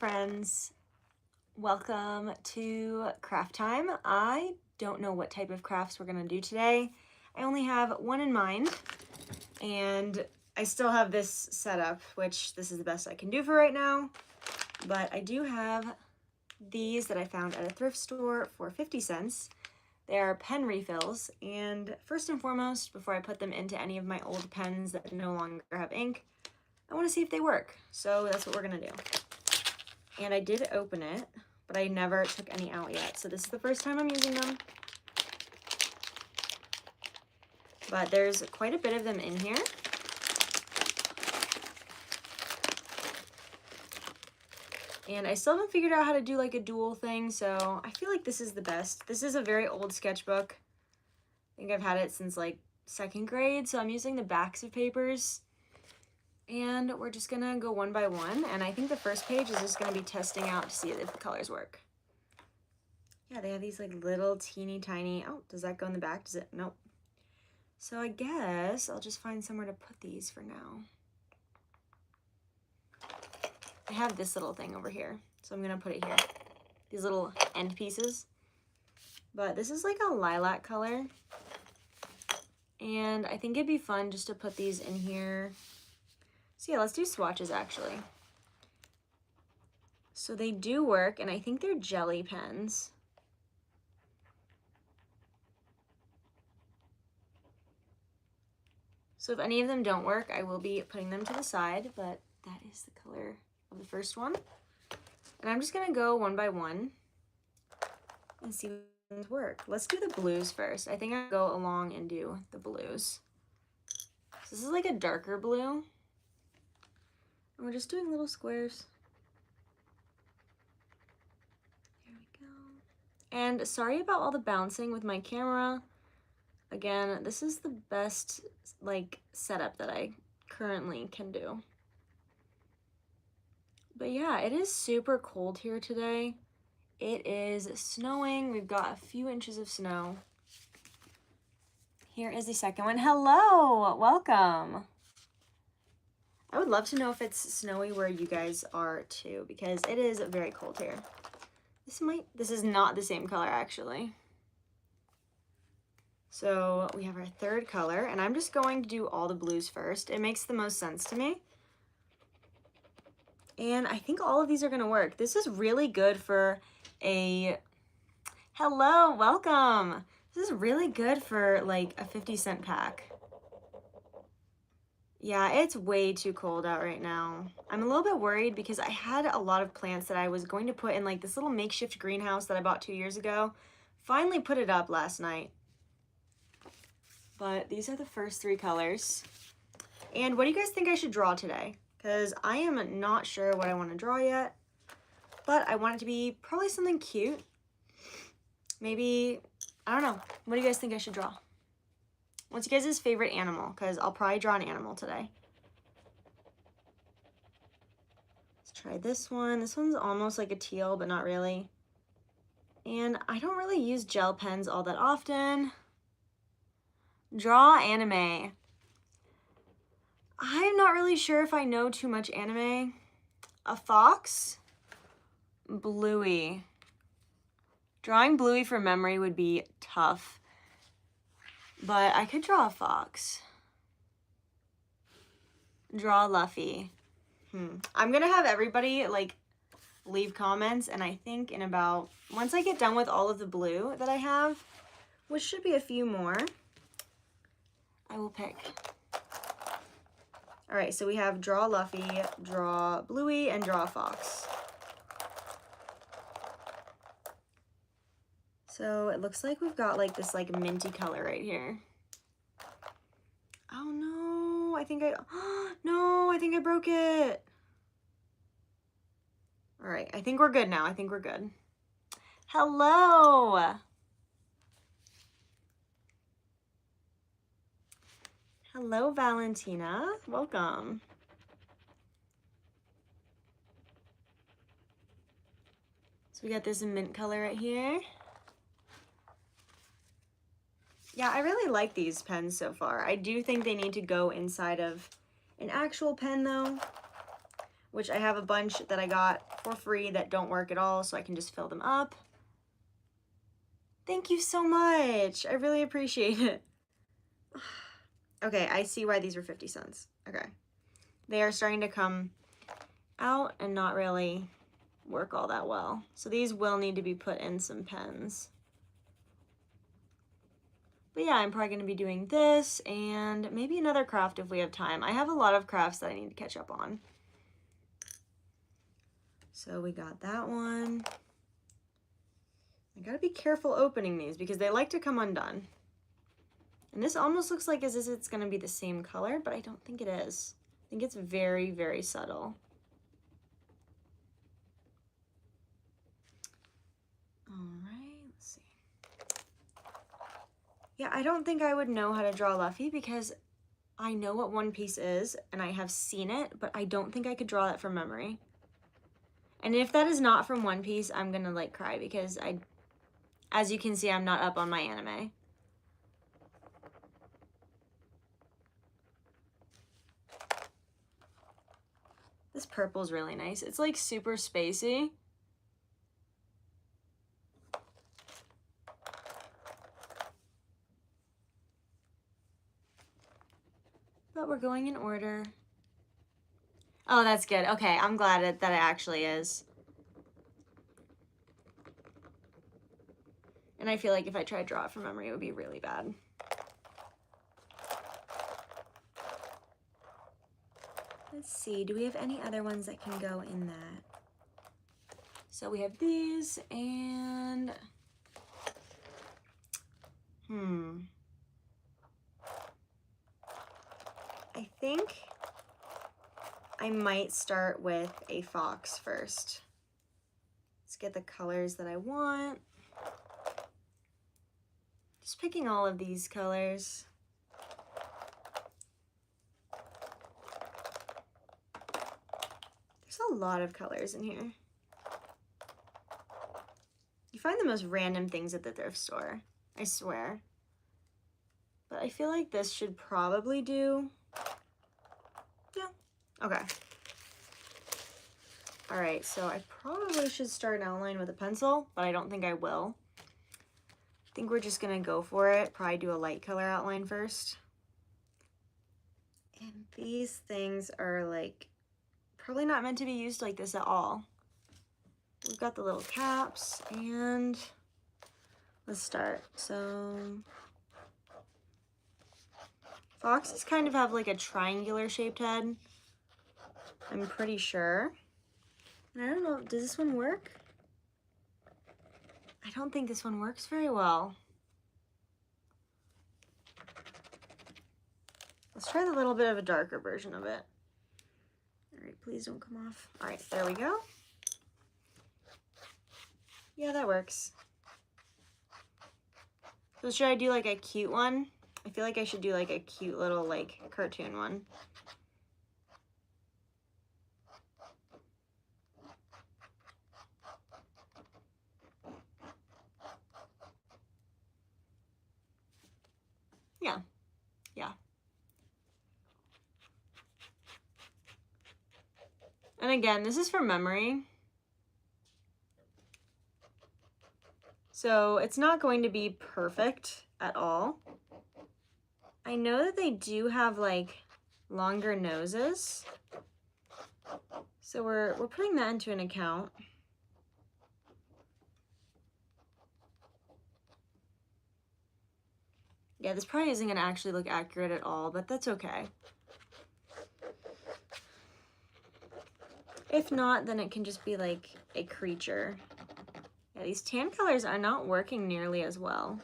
Friends, welcome to craft time. I don't know what type of crafts we're gonna do today. I only have one in mind, and I still have this set up, which this is the best I can do for right now. But I do have these that I found at a thrift store for 50 cents. They are pen refills, and first and foremost, before I put them into any of my old pens that no longer have ink, I want to see if they work. So that's what we're gonna do. And I did open it, but I never took any out yet. So this is the first time I'm using them. But there's quite a bit of them in here. And I still haven't figured out how to do like a dual thing, so I feel like this is the best. This is a very old sketchbook. I think I've had it since like 2nd grade, so I'm using the backs of papers. And we're just gonna go one by one, and I think the first page is just gonna be testing out to see if the colors work. Yeah, they have these like little teeny tiny, oh, does that go in the back? Does it? Nope. So I guess I'll just find somewhere to put these for now. I have this little thing over here, so I'm gonna put it here. These little end pieces. But this is like a lilac color. And I think it'd be fun just to put these in here. So yeah, let's do swatches actually. So they do work, and I think they're jelly pens. So if any of them don't work, I will be putting them to the side, but that is the color of the first one. And I'm just gonna go one by one and see what ones work. Let's do the blues first. I think I'll go along and do the blues. So this is like a darker blue. And we're just doing little squares. There we go. And sorry about all the bouncing with my camera. Again, this is the best like setup that I currently can do. But yeah, it is super cold here today. It is snowing. We've got a few inches of snow. Here is the second one. Hello, welcome. I would love to know if it's snowy where you guys are too, because it is very cold here. This is not the same color actually. So we have our third color, and I'm just going to do all the blues first. It makes the most sense to me. And I think all of these are gonna work. This is really good for hello, welcome. This is really good for like a 50-cent pack. Yeah, it's way too cold out right now. I'm a little bit worried because I had a lot of plants that I was going to put in like this little makeshift greenhouse that I bought 2 years ago. Finally put it up last night. But these are the first 3 colors. And what do you guys think I should draw today? Because I am not sure what I want to draw yet. But I want it to be probably something cute. Maybe, I don't know. What do you guys think I should draw? What's you guys' favorite animal? Because I'll probably draw an animal today. Let's try this one. This one's almost like a teal, but not really. And I don't really use gel pens all that often. Draw anime. I'm not really sure if I know too much anime. A fox? Bluey. Drawing Bluey from memory would be tough. But I could draw a fox. Draw Luffy. I'm gonna have everybody like leave comments, and I think in about, once I get done with all of the blue that I have, which should be a few more, I will pick. All right, so we have draw Luffy, draw Bluey, and draw a fox. So it looks like we've got like this like minty color right here. Oh no, I think I broke it. All right, I think we're good now. I think we're good. Hello. Hello, Valentina. Welcome. So we got this mint color right here. Yeah, I really like these pens so far. I do think they need to go inside of an actual pen though. which I have a bunch that I got for free that don't work at all, so I can just fill them up. Thank you so much. I really appreciate it. Okay, I see why these were 50 cents. Okay. They are starting to come out and not really work all that well. So these will need to be put in some pens. But yeah, I'm probably going to be doing this and maybe another craft if we have time. I have a lot of crafts that I need to catch up on. So we got that one. I gotta be careful opening these because they like to come undone. And this almost looks like as if it's gonna be the same color, but I don't think it is. I think it's very, very subtle. All right, let's see. Yeah, I don't think I would know how to draw Luffy because I know what One Piece is and I have seen it, but I don't think I could draw that from memory. And if that is not from One Piece, I'm gonna like cry because as you can see, I'm not up on my anime. This purple is really nice. It's like super spacey. But we're going in order. Oh, that's good. Okay, I'm glad that it actually is. And I feel like if I tried to draw it from memory, it would be really bad. Let's see, do we have any other ones that can go in that? So we have these and... I think I might start with a fox first. Let's get the colors that I want. Just picking all of these colors. There's a lot of colors in here. You find the most random things at the thrift store, I swear. But I feel like this should probably do. Yeah, okay. All right, so I probably should start an outline with a pencil, but I don't think I will. I think we're just gonna go for it, probably do a light color outline first. And these things are like, probably not meant to be used like this at all. We've got the little caps and let's start. So foxes kind of have like a triangular shaped head, I'm pretty sure. I don't know, does this one work? I don't think this one works very well. Let's try the little bit of a darker version of it. All right, please don't come off. All right, there we go. Yeah, that works. So should I do like a cute one? I feel like I should do like a cute little like cartoon one. Yeah. And again, this is from memory. So it's not going to be perfect at all. I know that they do have like longer noses. So we're putting that into an account. Yeah, this probably isn't gonna actually look accurate at all, but that's okay. If not, then it can just be like a creature. Yeah, these tan colors are not working nearly as well.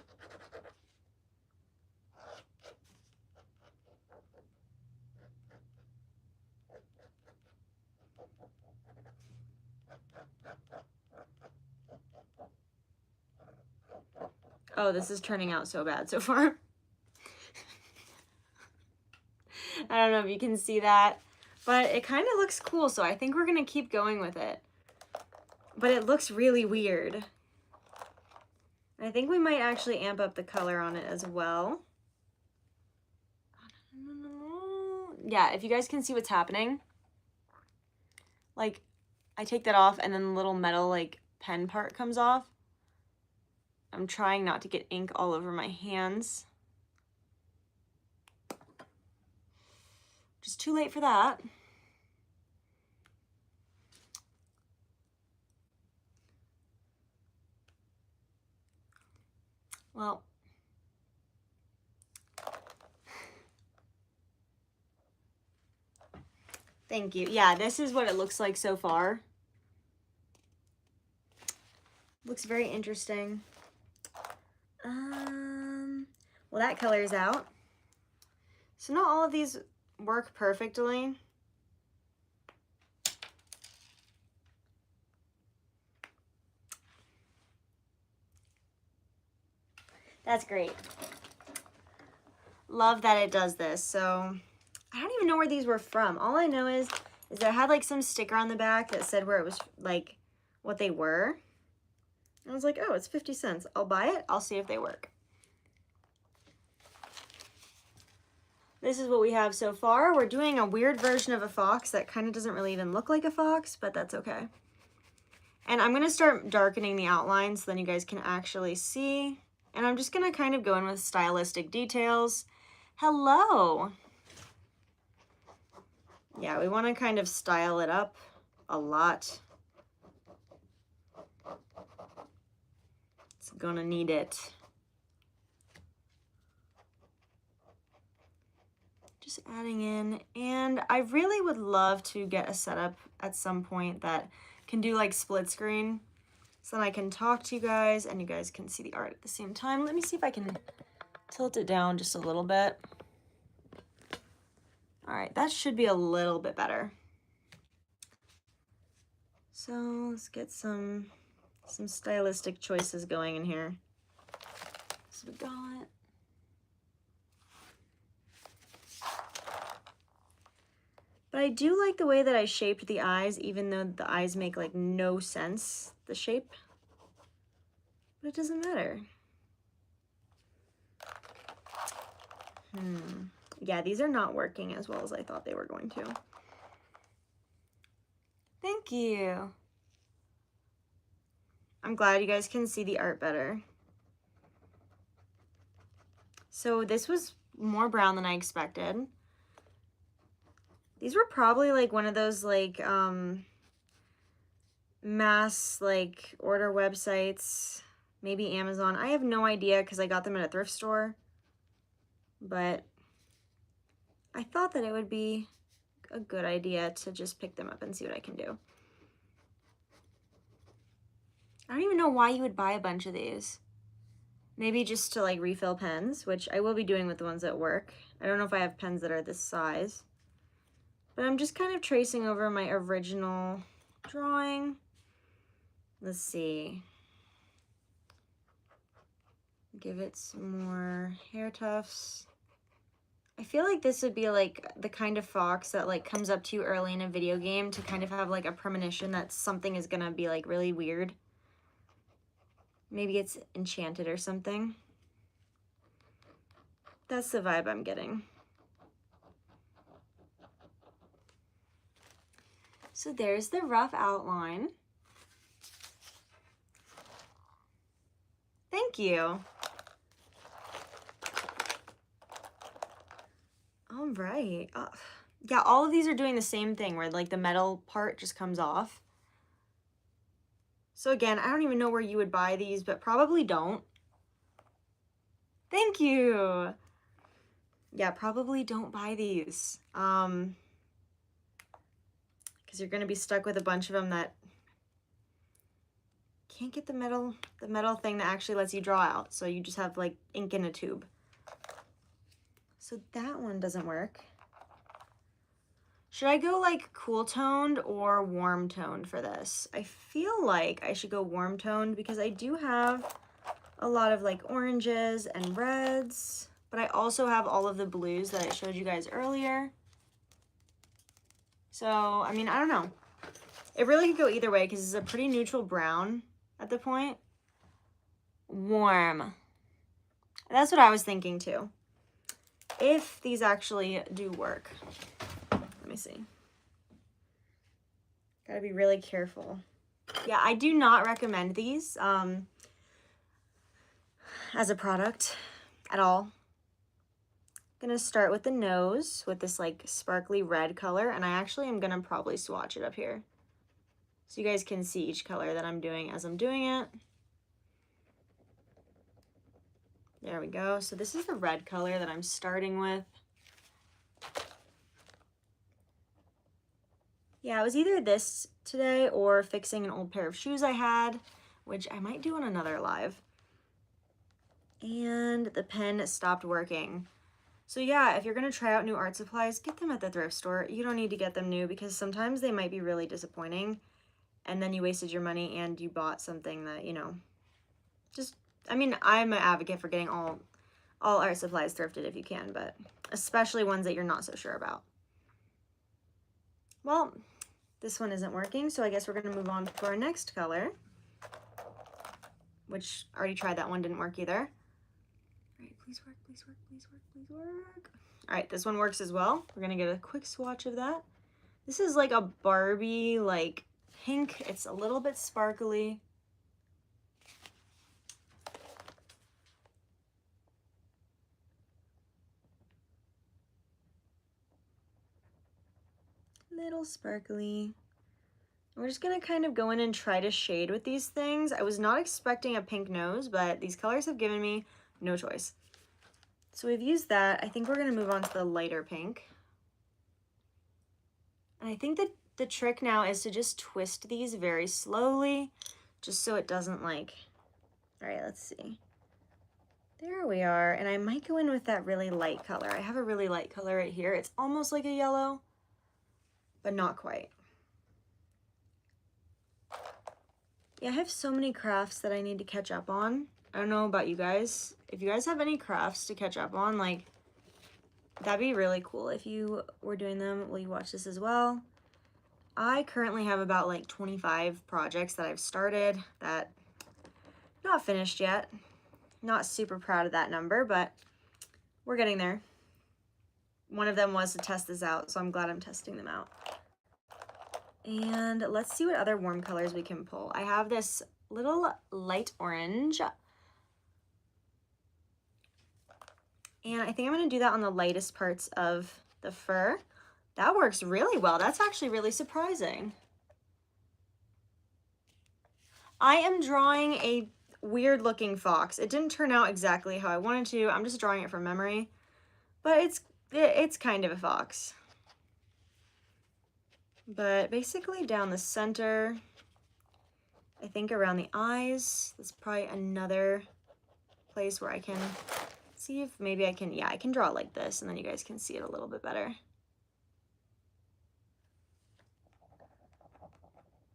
Oh, this is turning out so bad so far. I don't know if you can see that, but it kind of looks cool, so I think we're gonna keep going with it. But it looks really weird. I think we might actually amp up the color on it as well. Yeah, if you guys can see what's happening, like I take that off and then the little metal like pen part comes off. I'm trying not to get ink all over my hands. Just too late for that. Well, thank you. Yeah, this is what it looks like so far. Looks very interesting. Well, that color's out. So not all of these work perfectly. That's great. Love that it does this. So I don't even know where these were from. All I know is that it had like some sticker on the back that said where it was, like what they were. I was like, oh, it's 50 cents. I'll buy it. I'll see if they work. This is what we have so far. We're doing a weird version of a fox that kind of doesn't really even look like a fox, but that's okay. And I'm going to start darkening the outline so then you guys can actually see. And I'm just going to kind of go in with stylistic details. Hello. Yeah, we want to kind of style it up a lot. It's going to need it. Just adding in, and I really would love to get a setup at some point that can do like split screen so then I can talk to you guys and you guys can see the art at the same time. Let me see if I can tilt it down just a little bit. All right, that should be a little bit better. So let's get some stylistic choices going in here. So we got, but I do like the way that I shaped the eyes, even though the eyes make like no sense, the shape. But it doesn't matter. Yeah, these are not working as well as I thought they were going to. Thank you. I'm glad you guys can see the art better. So this was more brown than I expected. These were probably like one of those like mass like order websites, maybe Amazon. I have no idea because I got them at a thrift store, but I thought that it would be a good idea to just pick them up and see what I can do. I don't even know why you would buy a bunch of these. Maybe just to like refill pens, which I will be doing with the ones at work. I don't know if I have pens that are this size, but I'm just kind of tracing over my original drawing. Let's see. Give it some more hair tufts. I feel like this would be like the kind of fox that like comes up to you early in a video game to kind of have like a premonition that something is gonna be like really weird. Maybe it's enchanted or something. That's the vibe I'm getting. So there's the rough outline. Thank you. All right. Yeah, all of these are doing the same thing where like the metal part just comes off. So again, I don't even know where you would buy these, but probably don't. Thank you. Yeah, probably don't buy these. Because you're going to be stuck with a bunch of them that can't get the metal thing that actually lets you draw out. So you just have like ink in a tube. So that one doesn't work. Should I go like cool toned or warm toned for this? I feel like I should go warm toned because I do have a lot of like oranges and reds, but I also have all of the blues that I showed you guys earlier. So, I mean, I don't know. It really could go either way because it's a pretty neutral brown at the point. Warm. That's what I was thinking too. If these actually do work. Let me see. Gotta be really careful. Yeah, I do not recommend these as a product at all. Gonna start with the nose with this like sparkly red color, and I actually am gonna probably swatch it up here so you guys can see each color that I'm doing as I'm doing it. There we go. So this is the red color that I'm starting with. Yeah, it was either this today or fixing an old pair of shoes I had, which I might do on another live. And the pen stopped working. So yeah, if you're gonna try out new art supplies, get them at the thrift store. You don't need to get them new because sometimes they might be really disappointing and then you wasted your money and you bought something that, you know, just, I mean, I'm an advocate for getting all art supplies thrifted if you can, but especially ones that you're not so sure about. Well, this one isn't working, so I guess we're gonna move on to our next color, which I already tried that one, didn't work either. All right, please work, please work, please work, please work. All right, this one works as well. We're gonna get a quick swatch of that. This is like a Barbie, like pink. It's a little bit sparkly. Little sparkly. We're just gonna kind of go in and try to shade with these things. I was not expecting a pink nose, but these colors have given me no choice. So we've used that. I think we're gonna move on to the lighter pink. And I think that the trick now is to just twist these very slowly, just so it doesn't like, all right, let's see. There we are. And I might go in with that really light color. I have a really light color right here. It's almost like a yellow, but not quite. Yeah, I have so many crafts that I need to catch up on. I don't know about you guys. If you guys have any crafts to catch up on, like, that'd be really cool if you were doing them. Will you watch this as well? I currently have about like 25 projects that I've started that not finished yet. Not super proud of that number, but we're getting there. One of them was to test this out, so I'm glad I'm testing them out. And let's see what other warm colors we can pull. I have this little light orange. And I think I'm gonna do that on the lightest parts of the fur. That works really well. That's actually really surprising. I am drawing a weird looking fox. It didn't turn out exactly how I wanted to. I'm just drawing it from memory, but it's kind of a fox. But basically down the center, I think around the eyes, that's probably another place where I can see if maybe I can, yeah, I can draw it like this and then you guys can see it a little bit better.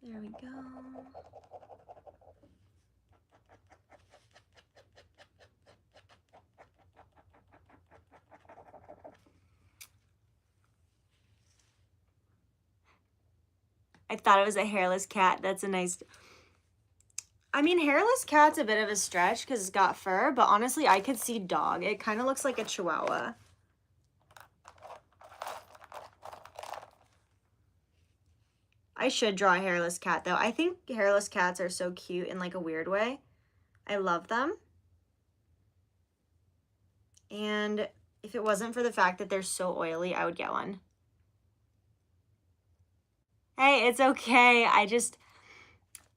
There we go. I thought it was a hairless cat. That's a nice... I mean, hairless cat's a bit of a stretch because it's got fur, but honestly, I could see dog. It kind of looks like a Chihuahua. I should draw a hairless cat, though. I think hairless cats are so cute in like a weird way. I love them. And if it wasn't for the fact that they're so oily, I would get one. Hey, it's okay.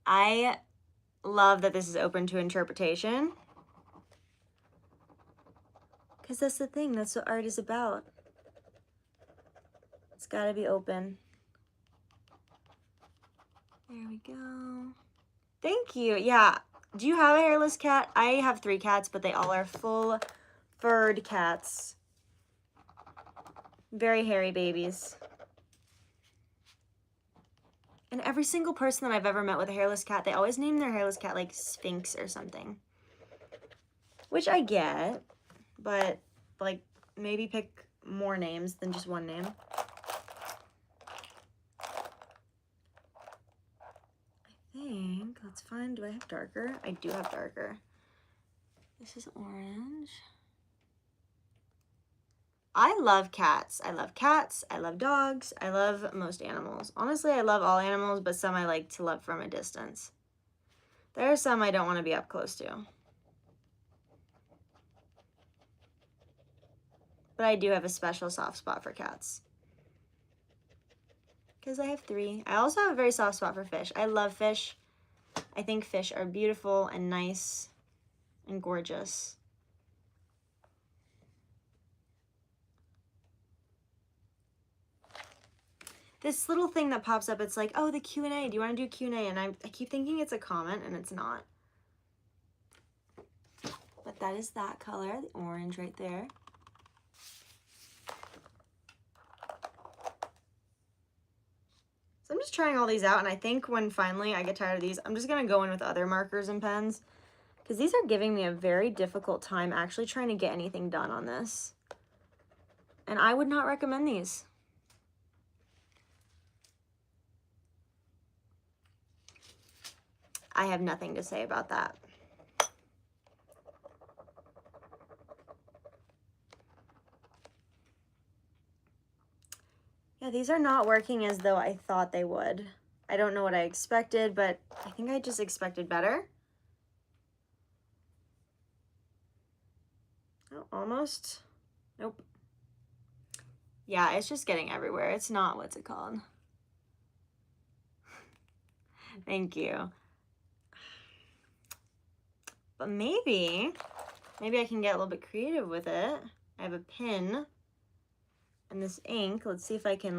I love that this is open to interpretation. Because that's the thing. That's what art is about. It's got to be open. There we go. Thank you. Yeah. Do you have a hairless cat? I have 3 cats, but they all are full furred cats. Very hairy babies. And every single person that I've ever met with a hairless cat, they always name their hairless cat like Sphinx or something. Which I get, but like maybe pick more names than just one name. I think, let's find, do I have darker? I do have darker. This is orange. I love cats. I love cats. I love dogs. I love most animals. Honestly, I love all animals, but some I like to love from a distance. There are some I don't want to be up close to. But I do have a special soft spot for cats. Because I have 3. I also have a very soft spot for fish. I love fish. I think fish are beautiful and nice and gorgeous. This little thing that pops up, it's like, oh, the Q&A. Do you want to do Q&A? And I keep thinking it's a comment, and it's not. But that is that color, the orange right there. So I'm just trying all these out, and I think when finally I get tired of these, I'm just going to go in with other markers and pens, because these are giving me a very difficult time actually trying to get anything done on this. And I would not recommend these. I have nothing to say about that. Yeah, these are not working as though I thought they would. I don't know what I expected, but I think I just expected better. Oh, almost. Nope. Yeah, it's just getting everywhere. It's not, what's it called? Thank you. But maybe I can get a little bit creative with it. I have a pin and this ink. Let's see if I can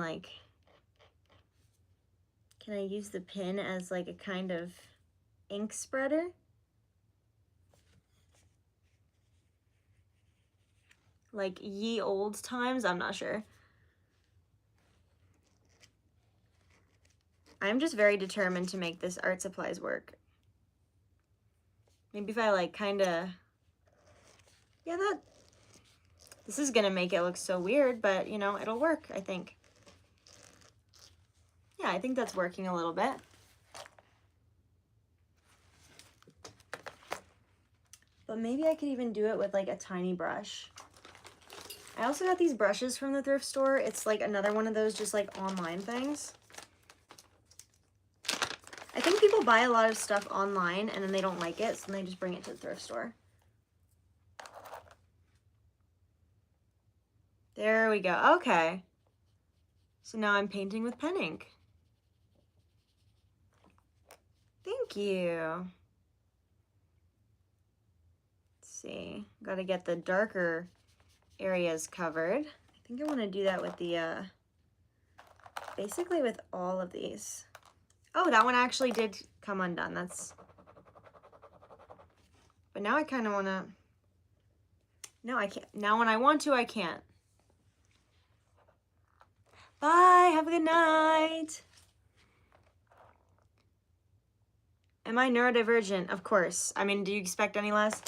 can I use the pin as like a kind of ink spreader? Like ye old times, I'm not sure. I'm just very determined to make this art supplies work. Maybe if I yeah, this is gonna make it look so weird, but you know, it'll work, I think. Yeah, I think that's working a little bit. But maybe I could even do it with like a tiny brush. I also got these brushes from the thrift store. It's like another one of those just like online things. I think people buy a lot of stuff online and then they don't like it, so they just bring it to the thrift store. There we go. Okay. So now I'm painting with pen ink. Thank you. Let's see. Got to get the darker areas covered. I think I want to do that with the, basically with all of these. Oh, that one actually did come undone. But now I kind of want to, no, I can't. Now when I want to, I can't. Bye, have a good night. Am I neurodivergent? Of course. I mean, do you expect any less?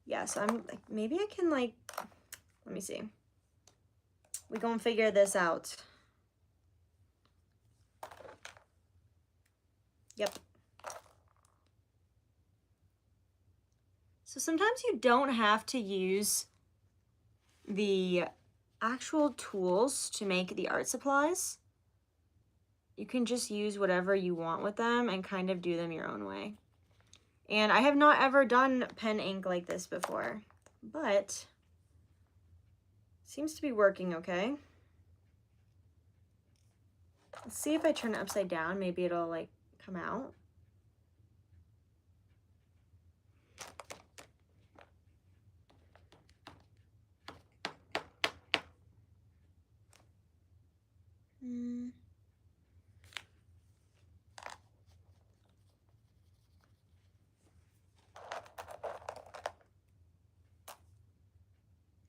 Yeah, so I'm like, maybe I can let me see. We gonna figure this out. Yep. So sometimes you don't have to use the actual tools to make the art supplies. You can just use whatever you want with them and kind of do them your own way. And I have not ever done pen ink like this before, but it seems to be working okay. Let's see if I turn it upside down, maybe it'll like come out.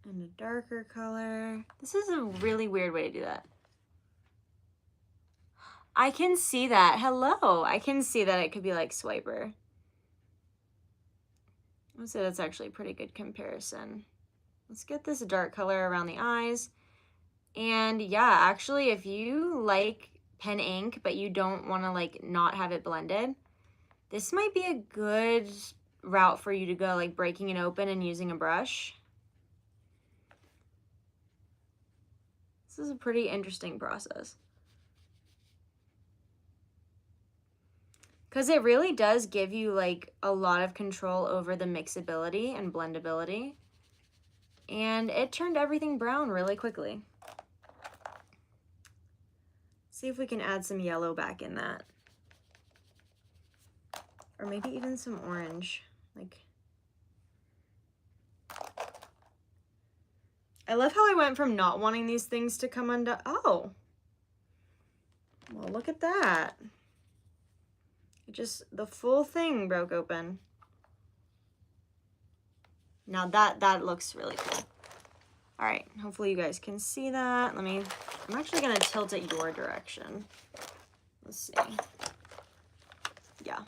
And a darker color. This is a really weird way to do that. I can see that. Hello. I can see that it could be like Swiper. I would say that's actually a pretty good comparison. Let's get this dark color around the eyes. And yeah, actually, if you like pen ink, but you don't want to like not have it blended, this might be a good route for you to go, like breaking it open and using a brush. This is a pretty interesting process. Because it really does give you like a lot of control over the mixability and blendability. And it turned everything brown really quickly. See if we can add some yellow back in that. Or maybe even some orange. Like, I love how I went from not wanting these things to come undone. Oh, well, look at that. It just, the full thing broke open. Now that looks really cool. All right, hopefully you guys can see that. I'm actually gonna tilt it your direction. Let's see. Yeah,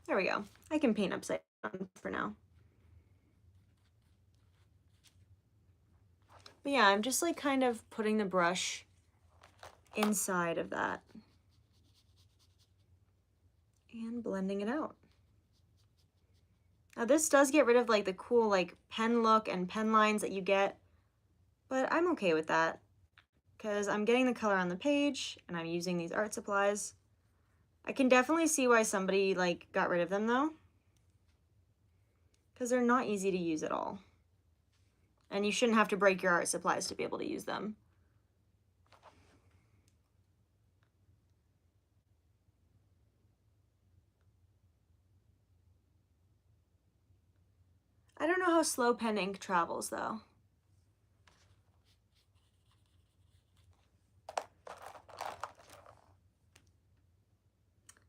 there we go. I can paint upside down for now. But yeah, I'm just like kind of putting the brush inside of that and blending it out. Now this does get rid of like the cool like pen look and pen lines that you get, but I'm okay with that because I'm getting the color on the page and I'm using these art supplies. I can definitely see why somebody like got rid of them though, because they're not easy to use at all. And you shouldn't have to break your art supplies to be able to use them. I don't know how slow pen ink travels though.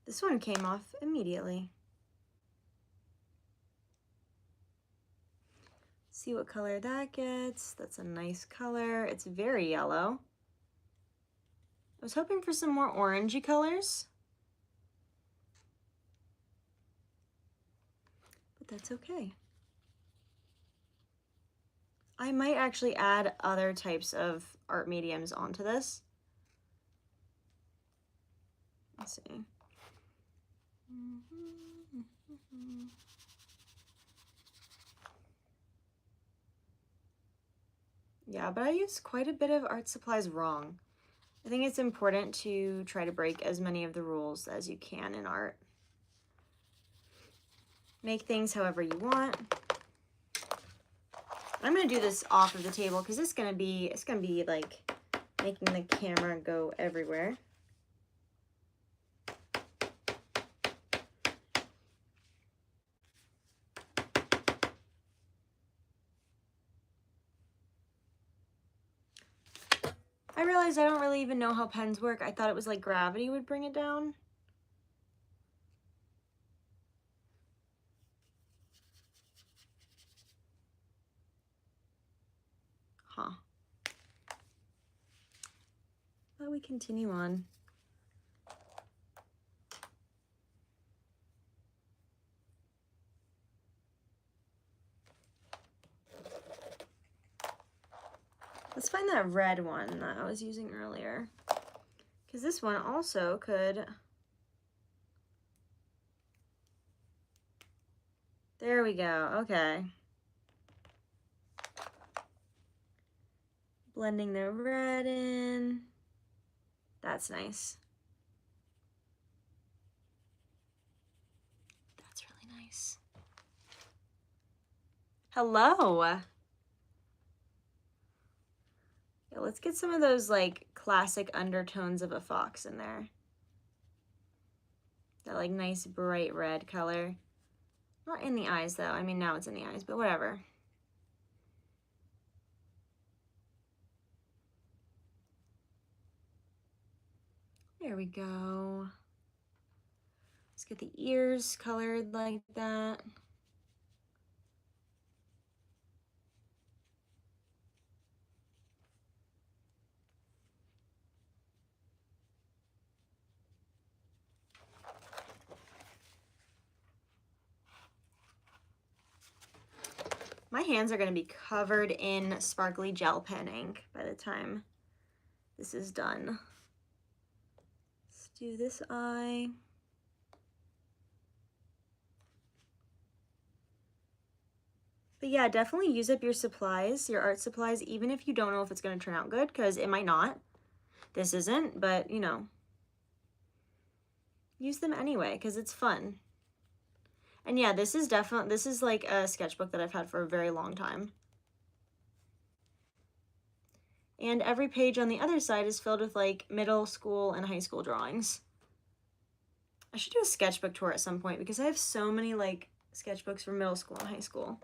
This one came off immediately. See what color that gets. That's a nice color. It's very yellow. I was hoping for some more orangey colors, but that's okay. I might actually add other types of art mediums onto this. Let's see. Yeah, but I use quite a bit of art supplies wrong. I think it's important to try to break as many of the rules as you can in art. Make things however you want. I'm gonna do this off of the table because it's gonna be like making the camera go everywhere. I realized I don't really even know how pens work. I thought it was like gravity would bring it down. Huh. But we continue on. Let's find that red one that I was using earlier. Because this one also could... There we go, okay. Blending the red in. That's nice. That's really nice. Hello. Yeah, let's get some of those like classic undertones of a fox in there. That like nice bright red color. Not in the eyes though. I mean, now it's in the eyes, but whatever. There we go. Let's get the ears colored like that. My hands are going to be covered in sparkly gel pen ink by the time this is done. Let's do this eye. But yeah, definitely use up your supplies, your art supplies, even if you don't know if it's going to turn out good, because it might not. This isn't, but you know, use them anyway, because it's fun. And yeah, this is like a sketchbook that I've had for a very long time. And every page on the other side is filled with like middle school and high school drawings. I should do a sketchbook tour at some point because I have so many like sketchbooks from middle school and high school.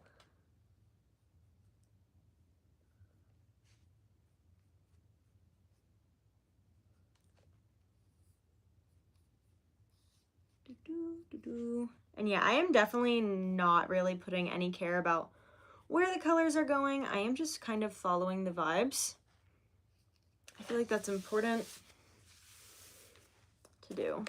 And yeah, I am definitely not really putting any care about where the colors are going. I am just kind of following the vibes. I feel like that's important to do.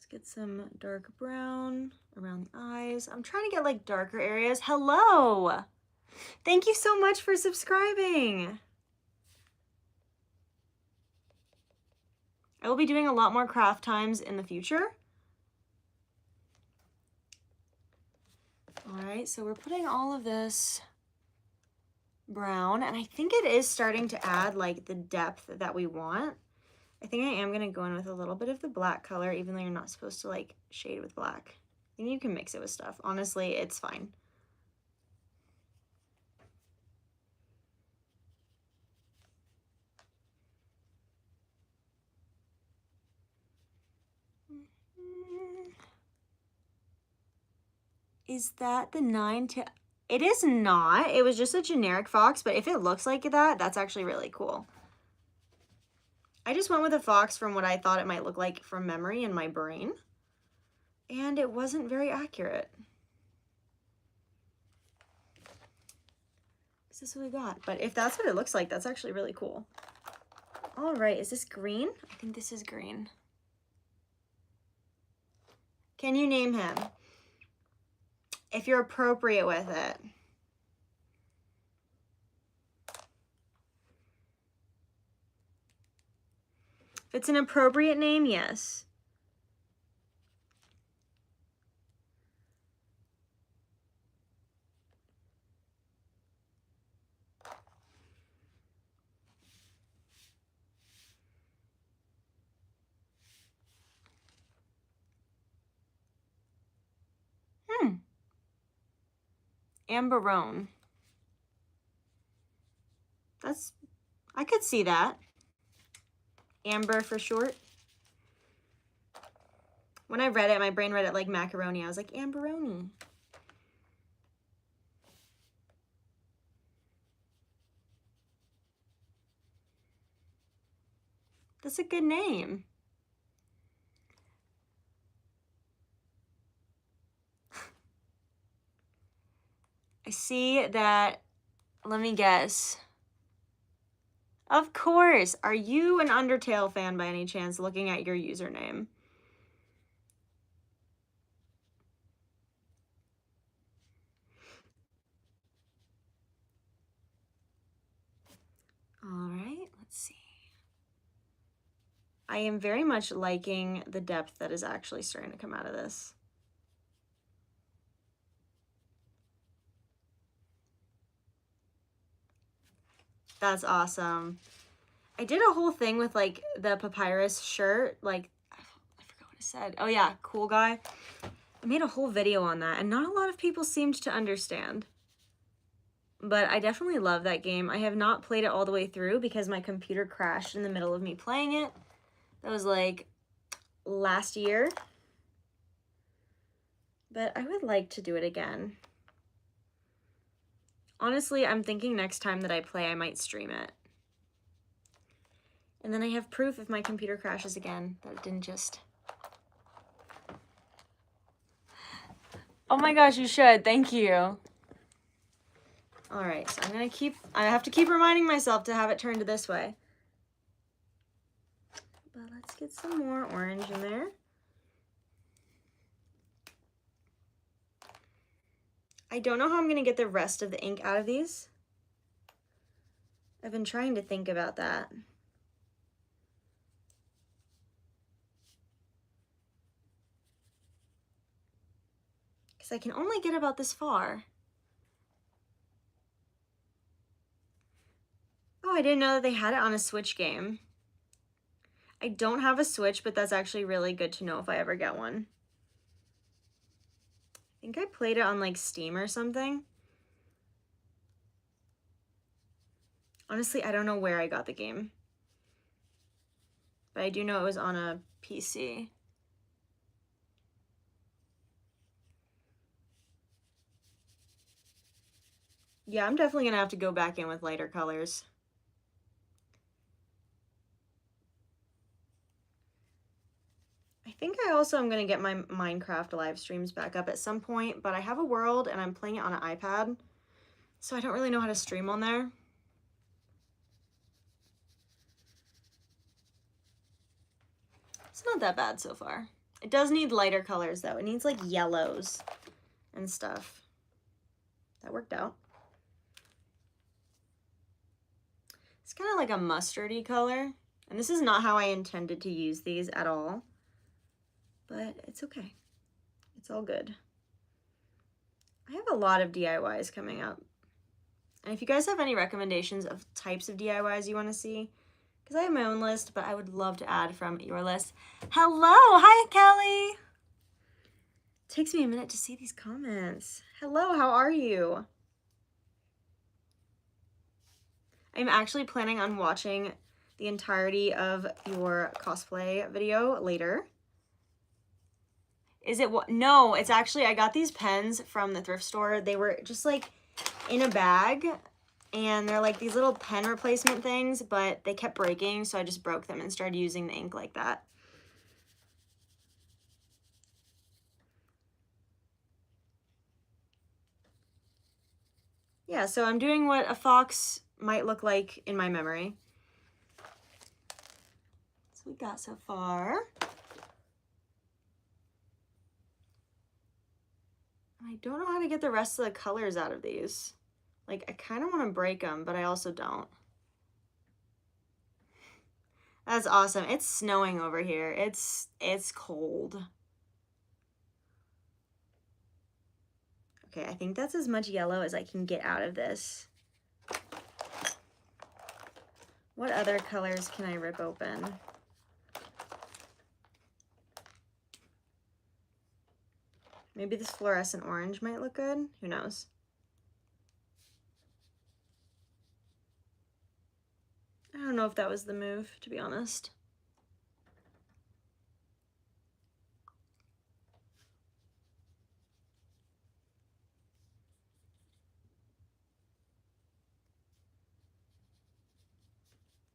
Let's get some dark brown around the eyes. I'm trying to get like darker areas. Hello! Thank you so much for subscribing. I will be doing a lot more craft times in the future. All right, so we're putting all of this brown, and I think it is starting to add like the depth that we want. I think I am gonna go in with a little bit of the black color, even though you're not supposed to like shade with black. I think you can mix it with stuff. Honestly, it's fine. Is that the 9 to... It is not. It was just a generic fox, but if it looks like that, that's actually really cool. I just went with a fox from what I thought it might look like from memory in my brain, and it wasn't very accurate. This is what we got. But if that's what it looks like, that's actually really cool. All right, is this green? I think this is green. Can you name him? If you're appropriate with it. If it's an appropriate name, yes. Amberone. I could see that. Amber for short. When I read it, my brain read it like macaroni. I was like, Amberoni. That's a good name. I see that, let me guess. Of course. Are you an Undertale fan by any chance, looking at your username? All right, let's see. I am very much liking the depth that is actually starting to come out of this. That's awesome. I did a whole thing with like the papyrus shirt, like I forgot what I said. Oh yeah, cool guy. I made a whole video on that, and not a lot of people seemed to understand. But I definitely love that game. I have not played it all the way through because my computer crashed in the middle of me playing it. That was like last year. But I would like to do it again. Honestly, I'm thinking next time that I play, I might stream it. And then I have proof if my computer crashes again that it didn't just... Oh my gosh, you should. Thank you. All right, so I have to keep reminding myself to have it turned this way. But let's get some more orange in there. I don't know how I'm gonna get the rest of the ink out of these. I've been trying to think about that. Because I can only get about this far. Oh, I didn't know that they had it on a Switch game. I don't have a Switch, but that's actually really good to know if I ever get one. I think I played it on like Steam or something. Honestly, I don't know where I got the game. But I do know it was on a PC. Yeah, I'm definitely gonna have to go back in with lighter colors. I think I also am gonna get my Minecraft live streams back up at some point, but I have a World and I'm playing it on an iPad, so I don't really know how to stream on there. It's not that bad so far. It does need lighter colors though. It needs like yellows and stuff. That worked out. It's kind of like a mustardy color. And this is not how I intended to use these at all. But it's okay. It's all good. I have a lot of DIYs coming up. And if you guys have any recommendations of types of DIYs you want to see, because I have my own list, but I would love to add from your list. Hello! Hi, Kelly! It takes me a minute to see these comments. Hello, how are you? I'm actually planning on watching the entirety of your cosplay video later. Is it what? No, it's actually, I got these pens from the thrift store. They were just like in a bag and they're like these little pen replacement things, but they kept breaking. So I just broke them and started using the ink like that. Yeah, so I'm doing what a fox might look like in my memory. So we got so far. I don't know how to get the rest of the colors out of these. Like, I kind of want to break them, but I also don't. That's awesome. It's snowing over here. It's cold. Okay, I think that's as much yellow as I can get out of this. What other colors can I rip open? Maybe this fluorescent orange might look good. Who knows? I don't know if that was the move, to be honest.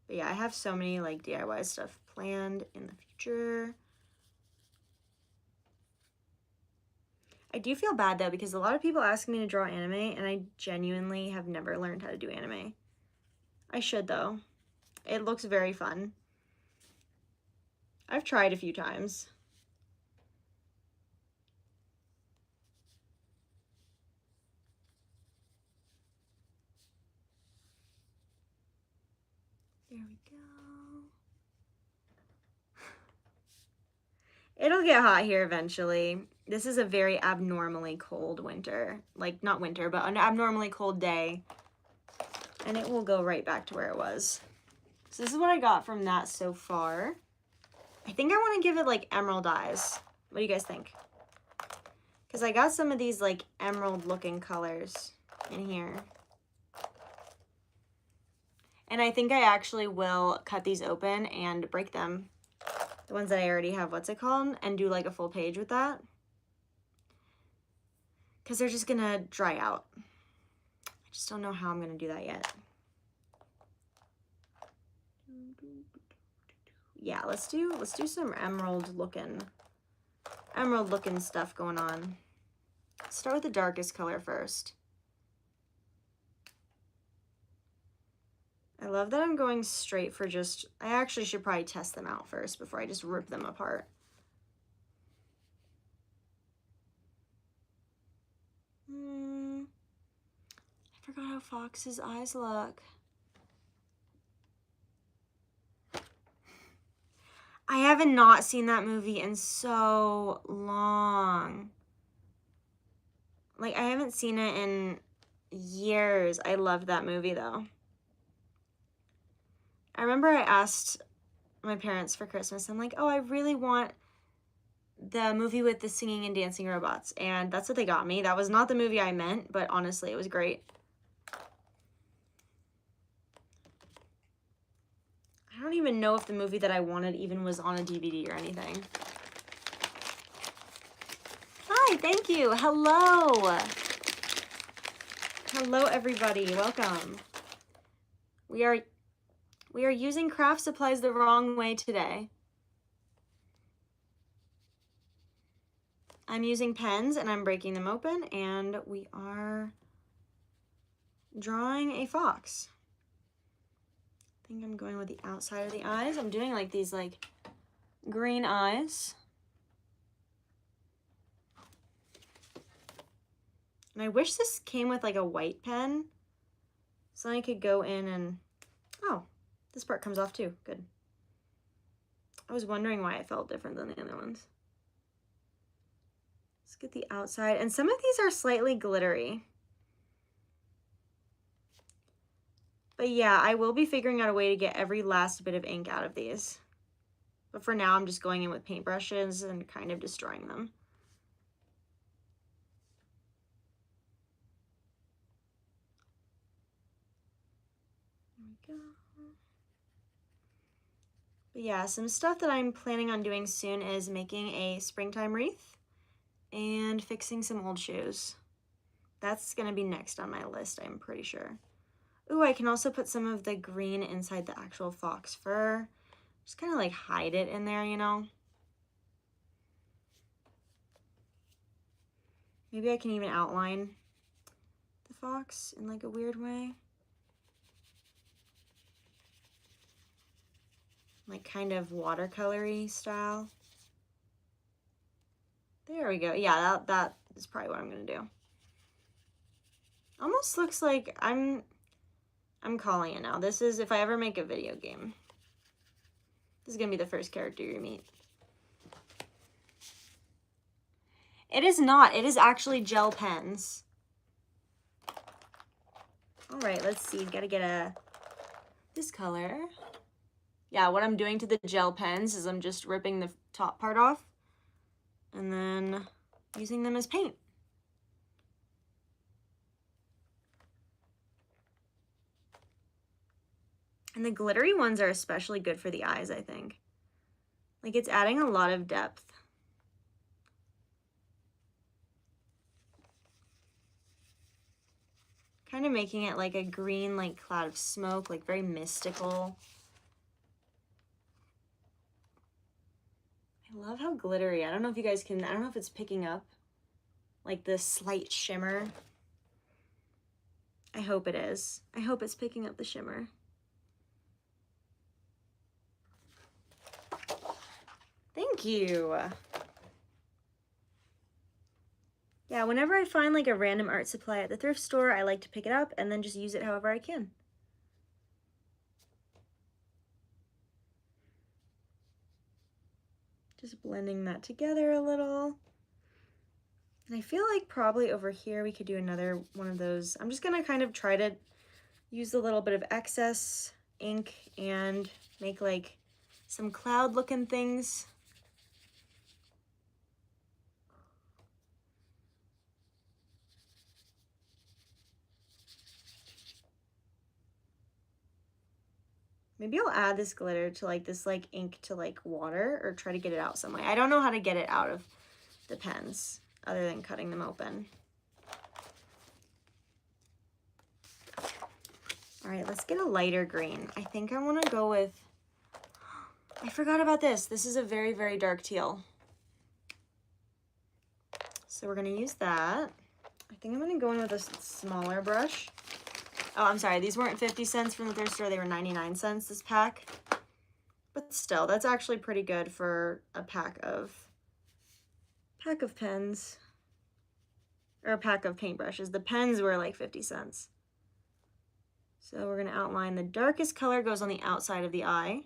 But yeah, I have so many like DIY stuff planned in the future. I do feel bad though, because a lot of people ask me to draw anime and I genuinely have never learned how to do anime. I should though. It looks very fun. I've tried a few times. There we go. It'll get hot here eventually. This is a very abnormally cold winter. Like, not winter, but an abnormally cold day. And it will go right back to where it was. So this is what I got from that so far. I think I want to give it like emerald eyes. What do you guys think? Because I got some of these like emerald looking colors in here. And I think I actually will cut these open and break them. The ones that I already have, what's it called? And do like a full page with that. Because they're just gonna dry out. I just don't know how I'm gonna do that yet. Yeah, let's do some emerald looking stuff going on. Let's start with the darkest color first. I love that I'm going straight for just, I actually should probably test them out first before I just rip them apart. forgot how Fox's eyes look. I haven't not seen that movie in so long. Like, I haven't seen it in years. I loved that movie, though. I remember I asked my parents for Christmas, I'm like, oh, I really want the movie with the singing and dancing robots. And that's what they got me. That was not the movie I meant, but honestly, it was great. I don't even know if the movie that I wanted even was on a DVD or anything. Hi, thank you. Hello. Hello, everybody. Welcome. We are using craft supplies the wrong way today. I'm using pens and I'm breaking them open, and we are drawing a fox. I think I'm going with the outside of the eyes. I'm doing like these like green eyes. And I wish this came with like a white pen so I could go in and, oh, this part comes off too, good. I was wondering why it felt different than the other ones. Let's get the outside, and some of these are slightly glittery. But yeah, I will be figuring out a way to get every last bit of ink out of these. But for now, I'm just going in with paintbrushes and kind of destroying them. There we go. But yeah, some stuff that I'm planning on doing soon is making a springtime wreath and fixing some old shoes. That's gonna be next on my list, I'm pretty sure. Ooh, I can also put some of the green inside the actual fox fur. Just kind of like hide it in there, you know? Maybe I can even outline the fox in like a weird way. Like kind of watercolory style. There we go. Yeah, that is probably what I'm gonna do. Almost looks like I'm calling it now. This is, if I ever make a video game, this is gonna be the first character you meet. It is not. It is actually gel pens. All right, let's see. Gotta get this color. Yeah, what I'm doing to the gel pens is I'm just ripping the top part off and then using them as paint. And the glittery ones are especially good for the eyes, I think. Like, it's adding a lot of depth. Kind of making it like a green, like, cloud of smoke, like very mystical. I love how glittery. I don't know if you guys can, I don't know if it's picking up like the slight shimmer. I hope it is. I hope it's picking up the shimmer. Thank you. Yeah, whenever I find like a random art supply at the thrift store, I like to pick it up and then just use it however I can. Just blending that together a little. And I feel like probably over here we could do another one of those. I'm just gonna kind of try to use a little bit of excess ink and make like some cloud looking things. Maybe I'll add this glitter to like this like ink to like water, or try to get it out some way. I don't know how to get it out of the pens other than cutting them open. All right, let's get a lighter green. I think I want to go with, I forgot about this. This is a very, very dark teal. So we're going to use that. I think I'm going to go in with a smaller brush. Oh, I'm sorry. These weren't 50 cents from the thrift store. They were 99 cents this pack. But still, that's actually pretty good for a pack of pens. Or a pack of paintbrushes. The pens were like 50 cents. So we're gonna outline the darkest color goes on the outside of the eye.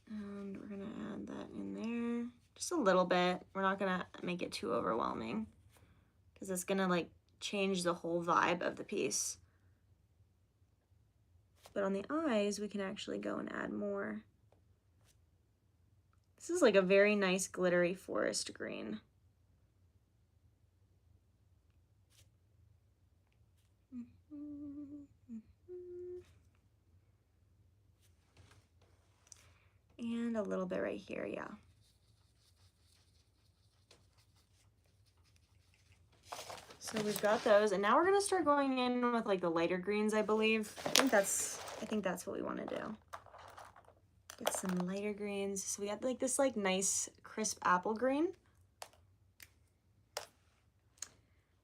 And we're gonna add that in there, just a little bit. We're not gonna make it too overwhelming because it's gonna like change the whole vibe of the piece. But on the eyes, we can actually go and add more. This is like a very nice glittery forest green. And a little bit right here, yeah. So we've got those, and now we're gonna start going in with like the lighter greens, I believe. I think that's what we want to do. Get some lighter greens. So we got like this like nice crisp apple green.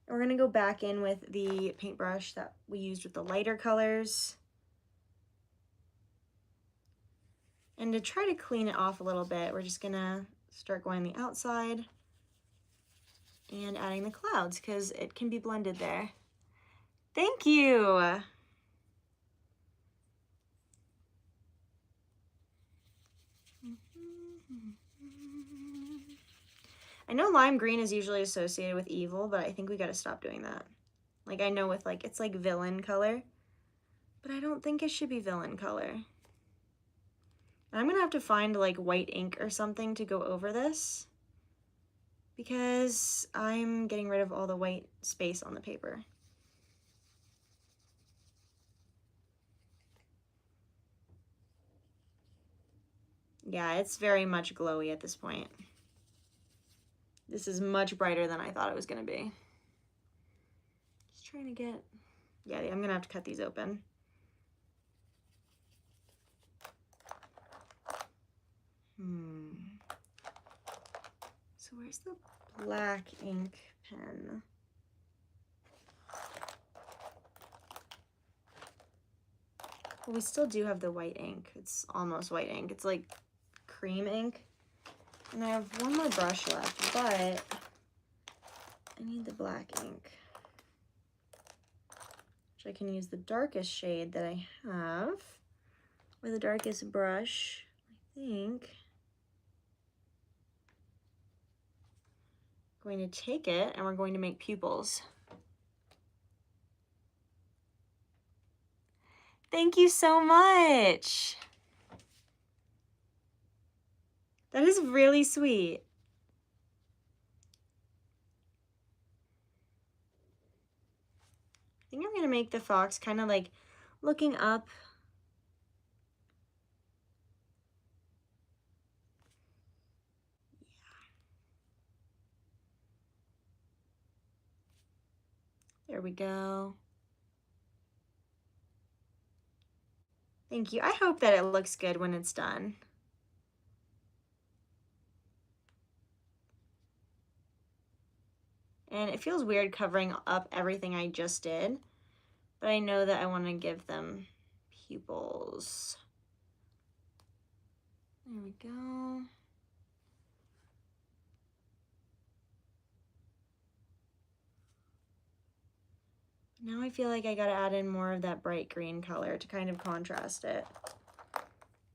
And we're gonna go back in with the paintbrush that we used with the lighter colors. And to try to clean it off a little bit, we're just gonna start going the outside and adding the clouds because it can be blended there. Thank you. I know lime green is usually associated with evil, but I think we gotta stop doing that. Like I know with like, it's like villain color, but I don't think it should be villain color. And I'm gonna have to find like white ink or something to go over this because I'm getting rid of all the white space on the paper. Yeah, it's very much glowy at this point. This is much brighter than I thought it was gonna be. Just trying to get, yeah, I'm gonna have to cut these open. So where's the black ink pen? Well, we still do have the white ink. It's almost white ink. It's like cream ink. And I have one more brush left, but I need the black ink, which I can use the darkest shade that I have, or the darkest brush, I think. I'm going to take it and we're going to make pupils. Thank you so much. That is really sweet. I think I'm gonna make the fox kind of like looking up. There we go. Thank you. I hope that it looks good when it's done. And it feels weird covering up everything I just did, but I know that I want to give them pupils. There we go. Now I feel like I gotta add in more of that bright green color to kind of contrast it.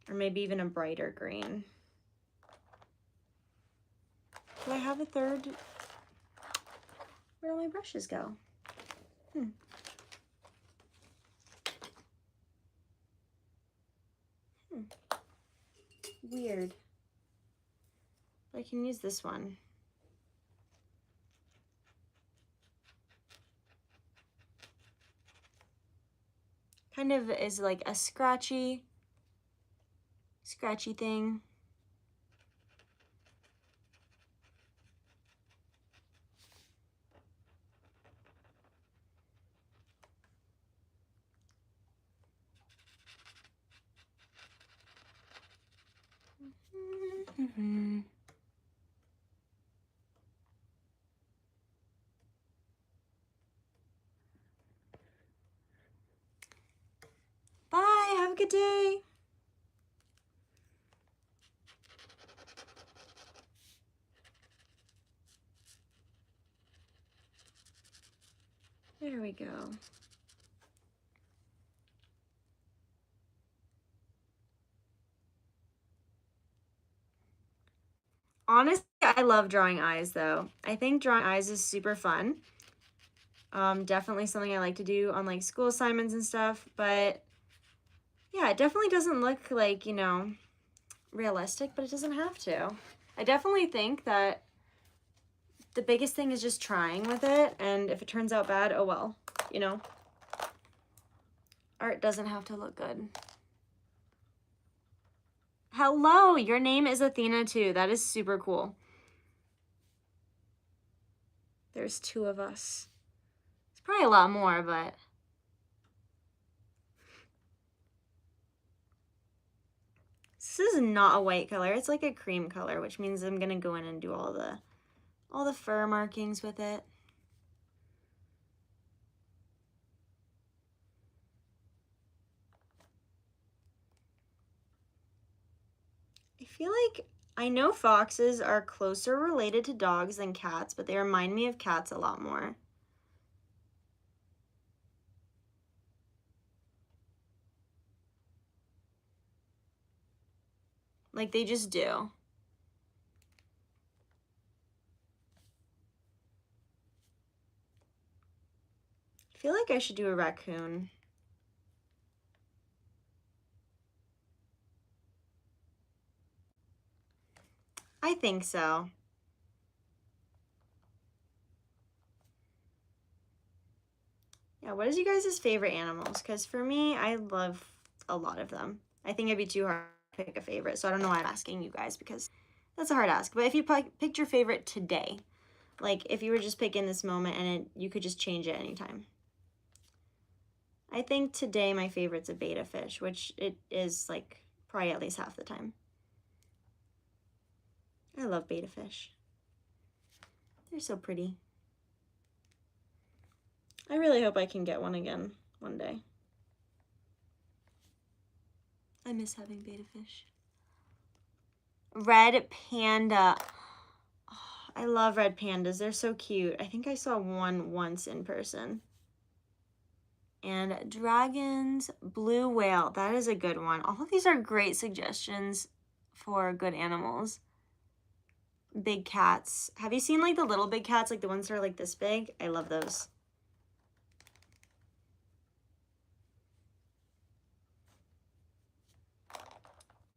Or maybe even a brighter green. Do I have a third? Where'd all my brushes go? Weird. But I can use this one. Kind of is like a scratchy thing. Bye, have a good day. There we go. Honestly, I love drawing eyes though. I think drawing eyes is super fun. Definitely something I like to do on like school assignments and stuff, but yeah, it definitely doesn't look like, you know, realistic, but it doesn't have to. I definitely think that the biggest thing is just trying with it, and if it turns out bad, oh well, you know. Art doesn't have to look good. Hello, your name is Athena too. That is super cool. There's 2 of us. It's probably a lot more, but this is not a white color. It's like a cream color, which means I'm gonna go in and do all the fur markings with it. I feel like I know foxes are closer related to dogs than cats, but they remind me of cats a lot more. Like they just do. I feel like I should do a raccoon. I think so. Yeah, what is you guys' favorite animals? Because for me, I love a lot of them. I think it'd be too hard to pick a favorite, so I don't know why I'm asking you guys, because that's a hard ask. But if you picked your favorite today, like if you were just picking this moment and you could just change it anytime. I think today my favorite's a betta fish, which it is like probably at least half the time. I love betta fish. They're so pretty. I really hope I can get one again one day. I miss having betta fish. Red panda. Oh, I love red pandas. They're so cute. I think I saw one once in person. And dragons, blue whale. That is a good one. All of these are great suggestions for good animals. Big cats. Have you seen like the little big cats, like the ones that are like this big? I love those.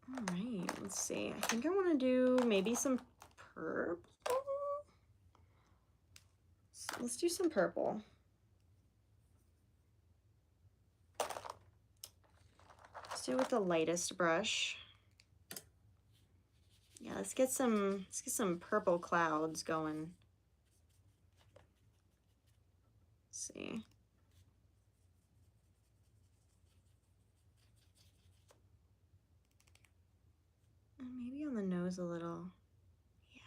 All right, let's see. I think I want to do maybe some purple. Let's do some purple. Let's do it with the lightest brush. Yeah, let's get some purple clouds going. Let's see. And maybe on the nose a little. Yeah.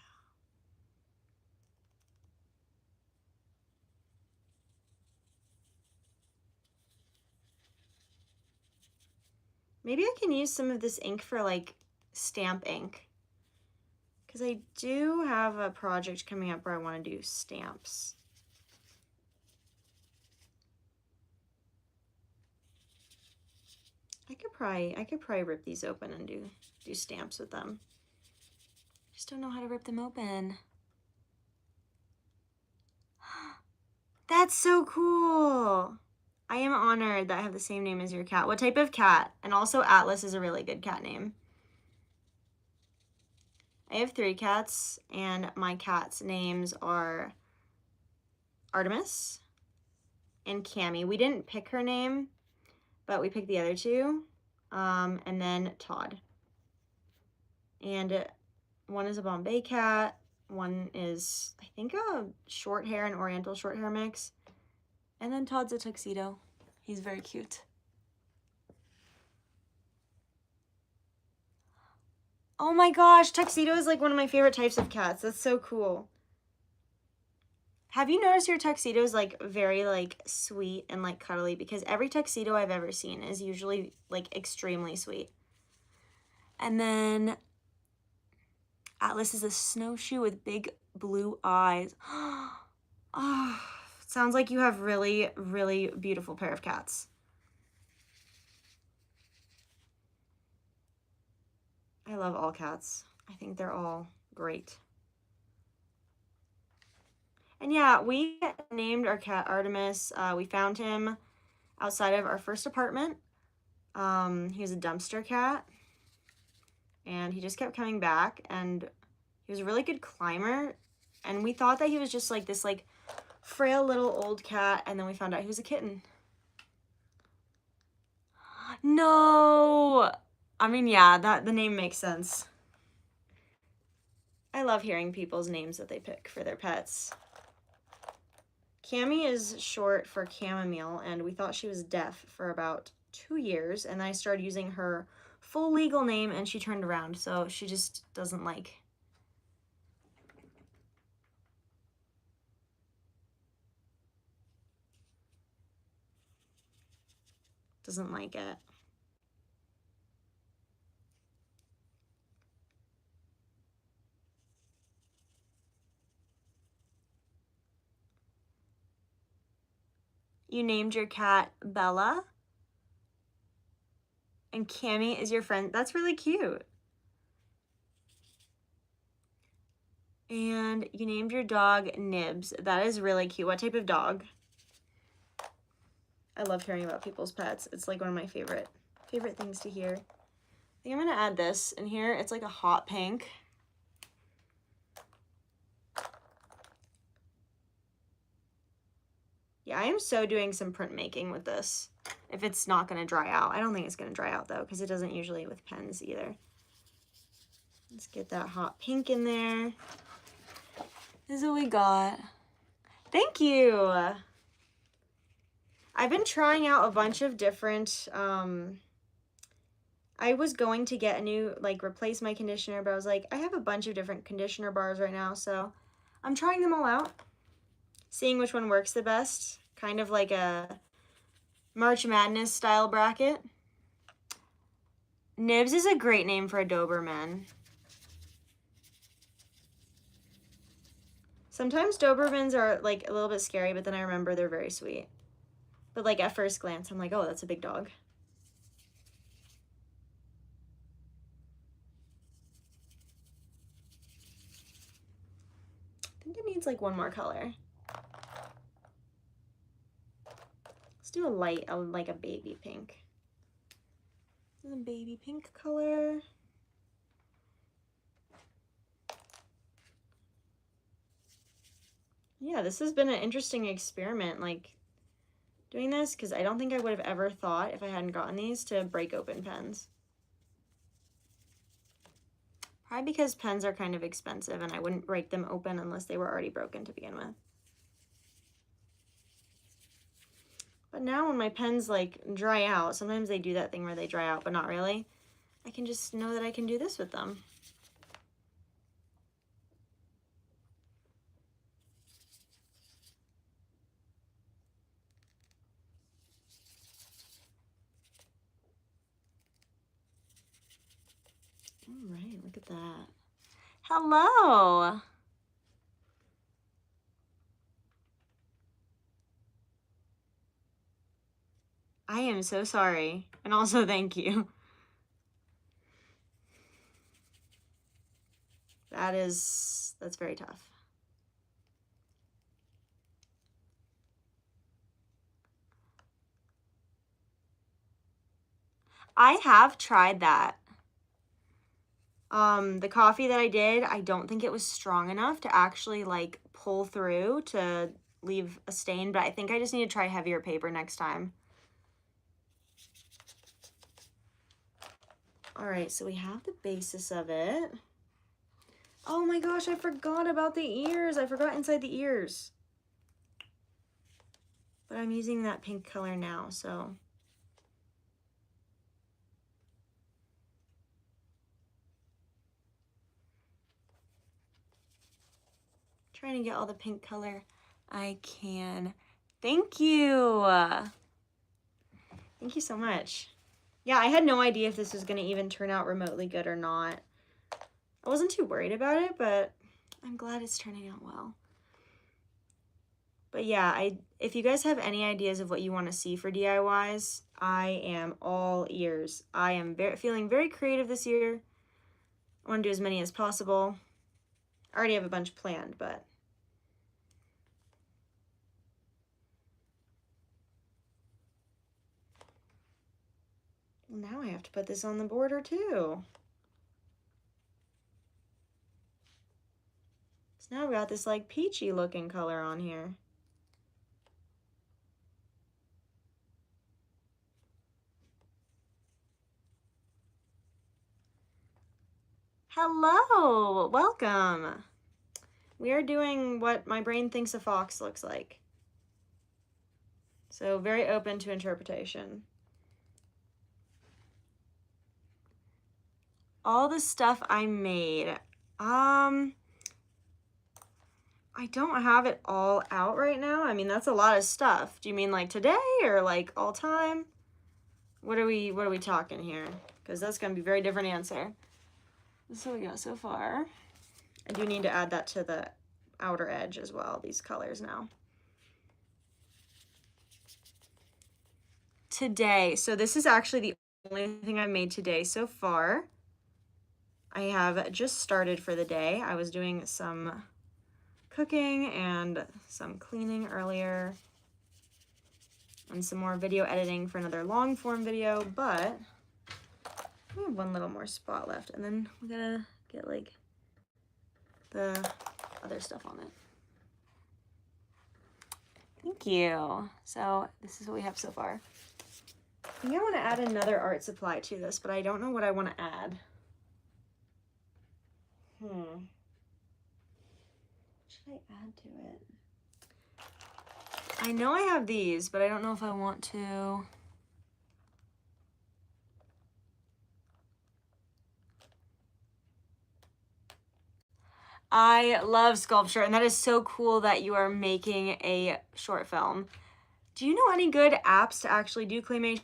Maybe I can use some of this ink for like stamp ink, because I do have a project coming up where I want to do stamps. I could probably rip these open and do stamps with them. Just don't know how to rip them open. That's so cool. I am honored that I have the same name as your cat. What type of cat? And also Atlas is a really good cat name. I have 3 cats, and my cats' names are Artemis and Cammy. We didn't pick her name, but we picked the other 2, and then Todd. And one is a Bombay cat, one is, I think, a short hair and oriental short hair mix, and then Todd's a tuxedo. He's very cute. Oh my gosh, tuxedo is like one of my favorite types of cats. That's so cool. Have you noticed your tuxedo is like very like sweet and like cuddly? Because every tuxedo I've ever seen is usually like extremely sweet. And then Atlas is a snowshoe with big blue eyes. Oh, Sounds like you have really, really beautiful pair of cats. I love all cats. I think they're all great. And yeah, we named our cat Artemis. We found him outside of our first apartment. He was a dumpster cat, and he just kept coming back, and he was a really good climber, and we thought that he was just like this like frail little old cat, and then we found out he was a kitten. No! I mean, yeah, the name makes sense. I love hearing people's names that they pick for their pets. Cammy is short for chamomile, and we thought she was deaf for about 2 years, and then I started using her full legal name, and she turned around, so she just doesn't like it. You named your cat Bella, and Cammy is your friend. That's really cute. And you named your dog Nibs. That is really cute. What type of dog? I love hearing about people's pets. It's like one of my favorite things to hear. I think I'm gonna add this in here. It's like a hot pink. Yeah, I am so doing some printmaking with this. If it's not gonna dry out. I don't think it's gonna dry out though, because it doesn't usually with pens either. Let's get that hot pink in there. This is what we got. Thank you. I've been trying out a bunch of different, I was going to get a new, like, replace my conditioner, but I was like, I have a bunch of different conditioner bars right now, so I'm trying them all out, seeing which one works the best, kind of like a March Madness style bracket. Nibs is a great name for a Doberman. Sometimes Dobermans are like a little bit scary, but then I remember they're very sweet. But like at first glance, I'm like, oh, that's a big dog. I think it needs like one more color. Let's do a light, like a baby pink. This is a baby pink color. Yeah, this has been an interesting experiment, like doing this, because I don't think I would have ever thought, if I hadn't gotten these, to break open pens. Probably because pens are kind of expensive and I wouldn't break them open unless they were already broken to begin with. But now when my pens like dry out, sometimes they do that thing where they dry out, but not really, I can just know that I can do this with them. All right, look at that. Hello. I am so sorry. And also thank you. That's very tough. I have tried that. The coffee that I did, I don't think it was strong enough to actually like pull through to leave a stain, but I think I just need to try heavier paper next time. All right, so we have the basis of it. Oh my gosh, I forgot about the ears. I forgot inside the ears. But I'm using that pink color now, so. Trying to get all the pink color I can. Thank you. Thank you so much. Yeah, I had no idea if this was gonna even turn out remotely good or not. I wasn't too worried about it, but I'm glad it's turning out well. But yeah, if you guys have any ideas of what you want to see for DIYs, I am all ears. I am feeling very creative this year. I want to do as many as possible. I already have a bunch planned, but now I have to put this on the border too. So now we got this like peachy looking color on here. Hello, welcome. We are doing what my brain thinks a fox looks like. So very open to interpretation. All the stuff I made. I don't have it all out right now. I mean, that's a lot of stuff. Do you mean like today or like all time? What are we talking here? Because that's gonna be a very different answer. So we got so far. I do need to add that to the outer edge as well, these colors now. Today, so this is actually the only thing I've made today so far. I have just started for the day. I was doing some cooking and some cleaning earlier and some more video editing for another long form video, but we have one little more spot left and then we gotta get like the other stuff on it. Thank you. So this is what we have so far. I think I want to add another art supply to this, but I don't know what I want to add. What should I add to it? I know I have these, but I don't know if I want to. I love sculpture, and that is so cool that you are making a short film. Do you know any good apps to actually do claymation?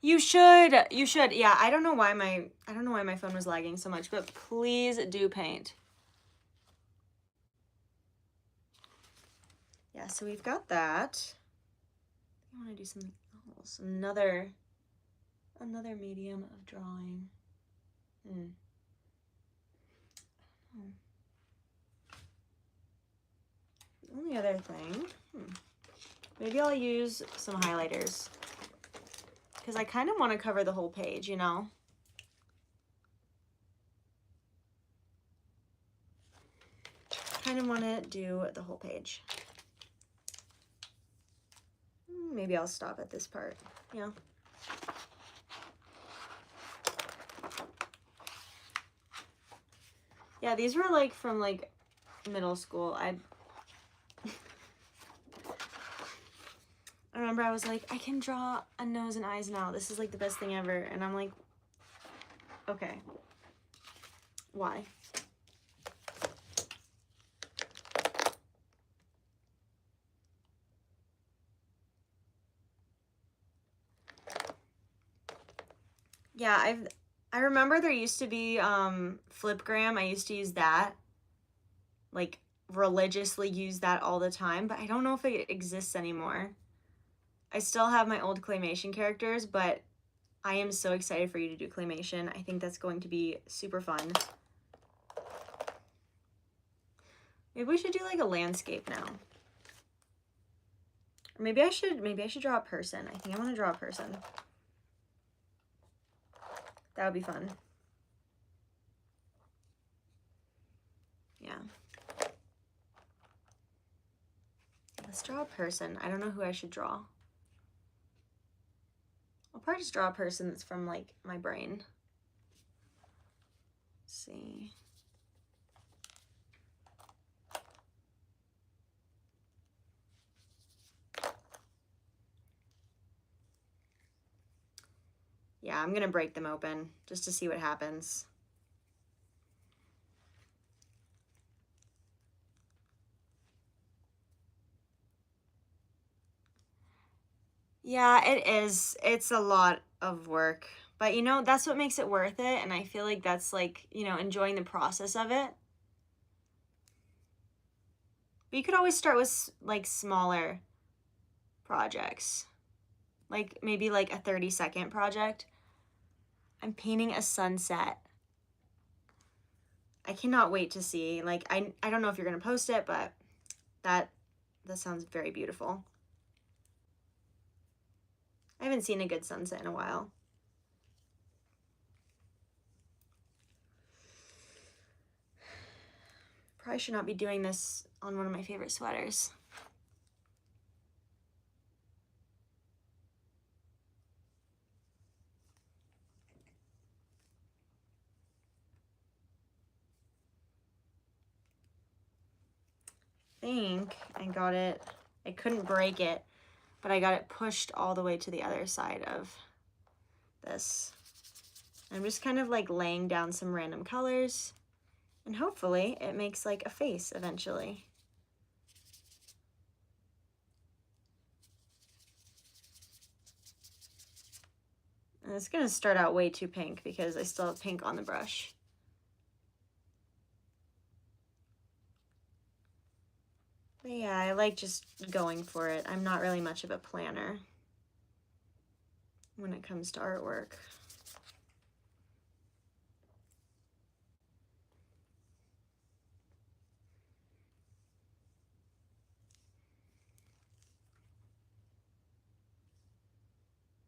You should. You should. Yeah, I don't know why my phone was lagging so much, but please do paint. Yeah, so we've got that. I want to do something else. Another medium of drawing. The only other thing, maybe I'll use some highlighters because I kind of want to cover the whole page, you know? Kind of want to do the whole page. Maybe I'll stop at this part, yeah. Yeah, these were like from like middle school. I remember I was like, I can draw a nose and eyes now. This is like the best thing ever. And I'm like, okay, why? Yeah, I remember there used to be Flipgram. I used to use that, like religiously use that all the time, but I don't know if it exists anymore. I still have my old claymation characters, but I am so excited for you to do claymation. I think that's going to be super fun. Maybe we should do like a landscape now. Or maybe I should draw a person. I think I want to draw a person. That would be fun. Yeah. Let's draw a person. I don't know who I should draw. I'll probably just draw a person that's from like my brain. Let's see. Yeah, I'm gonna break them open just to see what happens. Yeah, it is. It's a lot of work. But you know, that's what makes it worth it. And I feel like that's like, you know, enjoying the process of it. But you could always start with like smaller projects, like maybe like a 30-second project. I'm painting a sunset. I cannot wait to see. Like, I don't know if you're going to post it, but that sounds very beautiful. I haven't seen a good sunset in a while. Probably should not be doing this on one of my favorite sweaters. I think I got it. I couldn't break it, but I got it pushed all the way to the other side of this. I'm just kind of like laying down some random colors, and hopefully it makes like a face eventually. And it's gonna start out way too pink because I still have pink on the brush. But yeah, I like just going for it. I'm not really much of a planner when it comes to artwork.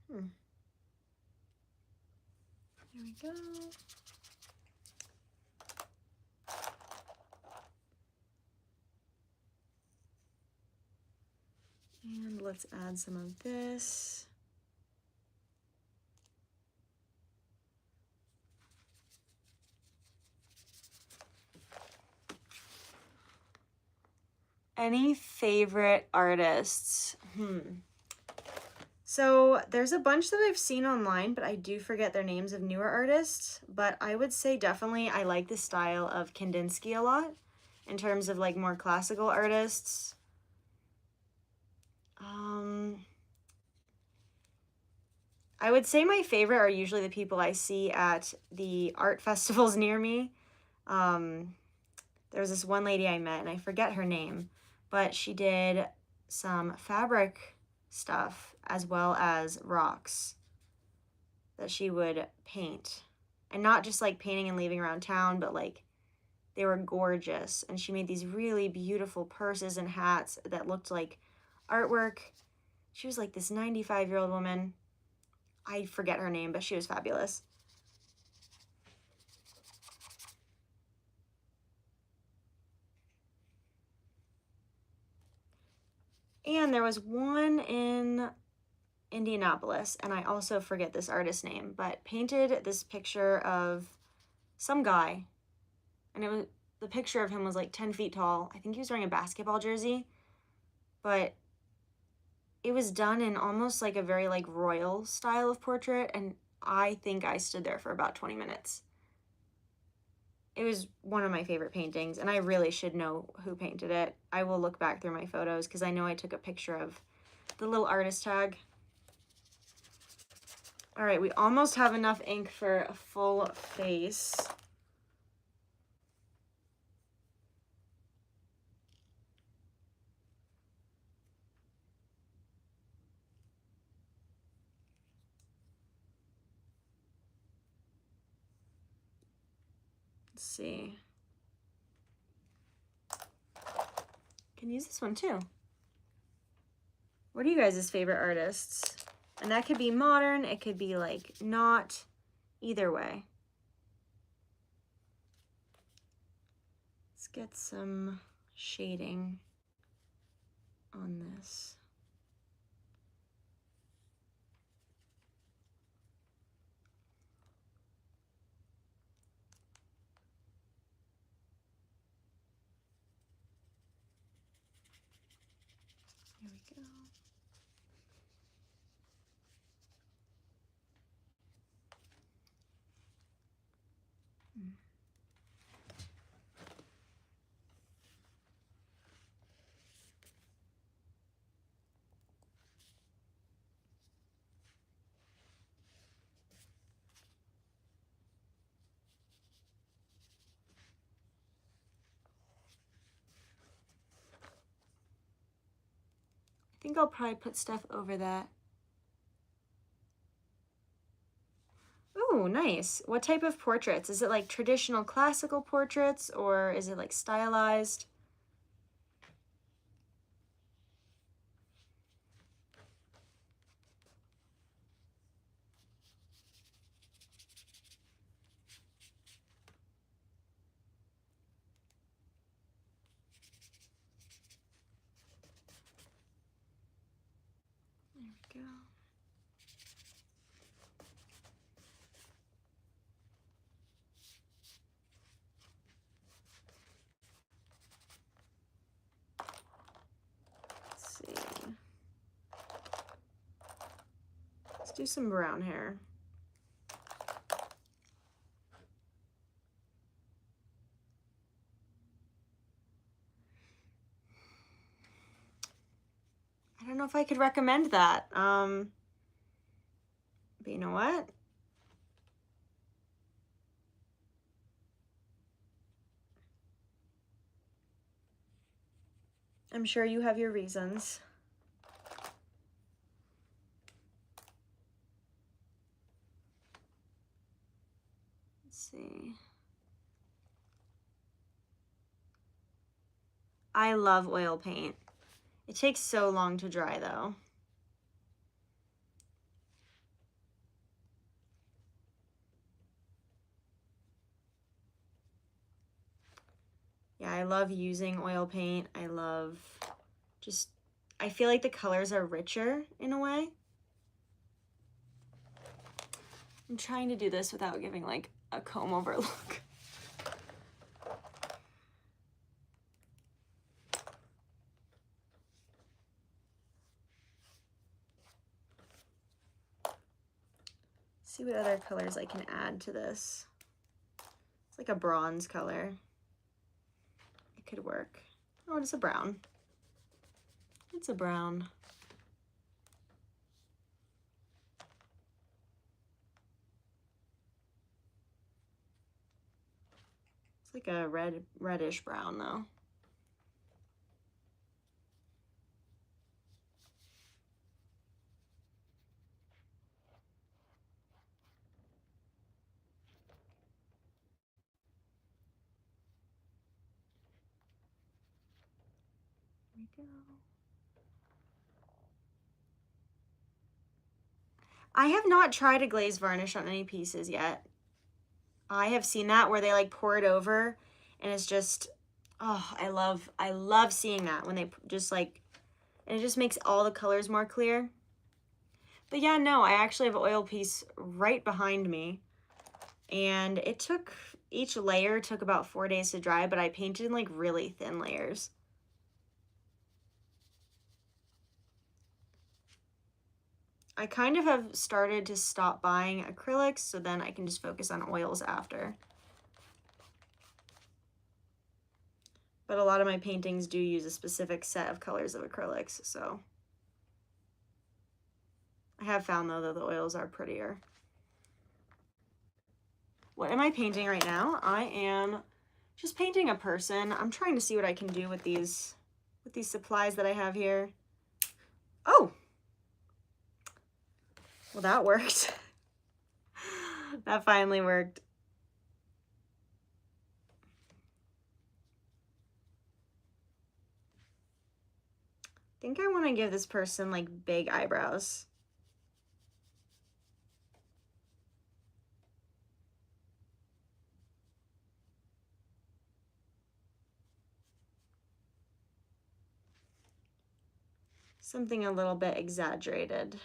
There we go. And let's add some of this. Any favorite artists? So there's a bunch that I've seen online, but I do forget their names of newer artists. But I would say definitely I like the style of Kandinsky a lot in terms of like more classical artists. I would say my favorite are usually the people I see at the art festivals near me. There was this one lady I met, and I forget her name, but she did some fabric stuff as well as rocks that she would paint. And not just like painting and leaving around town, but like they were gorgeous. And she made these really beautiful purses and hats that looked like artwork. She was like this 95-year-old woman. I forget her name, but she was fabulous. And there was one in Indianapolis, and I also forget this artist's name, but painted this picture of some guy, and it was, the picture of him was like 10 feet tall. I think he was wearing a basketball jersey, but it was done in almost like a very like royal style of portrait, and I think I stood there for about 20 minutes. It was one of my favorite paintings, and I really should know who painted it. I will look back through my photos because I know I took a picture of the little artist tag. All right, we almost have enough ink for a full face. Let's see. Can use this one too. What are you guys' favorite artists? And that could be modern, it could be like not, either way. Let's get some shading on this. Here we go. think I'll probably put stuff over that. Oh, nice. What type of portraits? Is it like traditional classical portraits or is it like stylized? There we go. Let's see. Let's do some brown hair. I don't know if I could recommend that. But you know what? I'm sure you have your reasons. Let's see. I love oil paint. It takes so long to dry though. Yeah, I love using oil paint. I love just, I feel like the colors are richer in a way. I'm trying to do this without giving like a comb over look. See what other colors I can add to this. It's like a bronze color. It could work. Oh, it's a brown. It's a brown. It's like a reddish brown though. There we go. I have not tried a glaze varnish on any pieces yet. I have seen that where they like pour it over and it's just, oh, I love seeing that when they just like, and it just makes all the colors more clear. But yeah, no, I actually have an oil piece right behind me and it took, each layer took about 4 days to dry, but I painted in like really thin layers. I kind of have started to stop buying acrylics so then I can just focus on oils after. But a lot of my paintings do use a specific set of colors of acrylics, so. I have found though that the oils are prettier. What am I painting right now? I am just painting a person. I'm trying to see what I can do with these supplies that I have here. Oh! Well, that worked. That finally worked. I think I want to give this person like big eyebrows. Something a little bit exaggerated.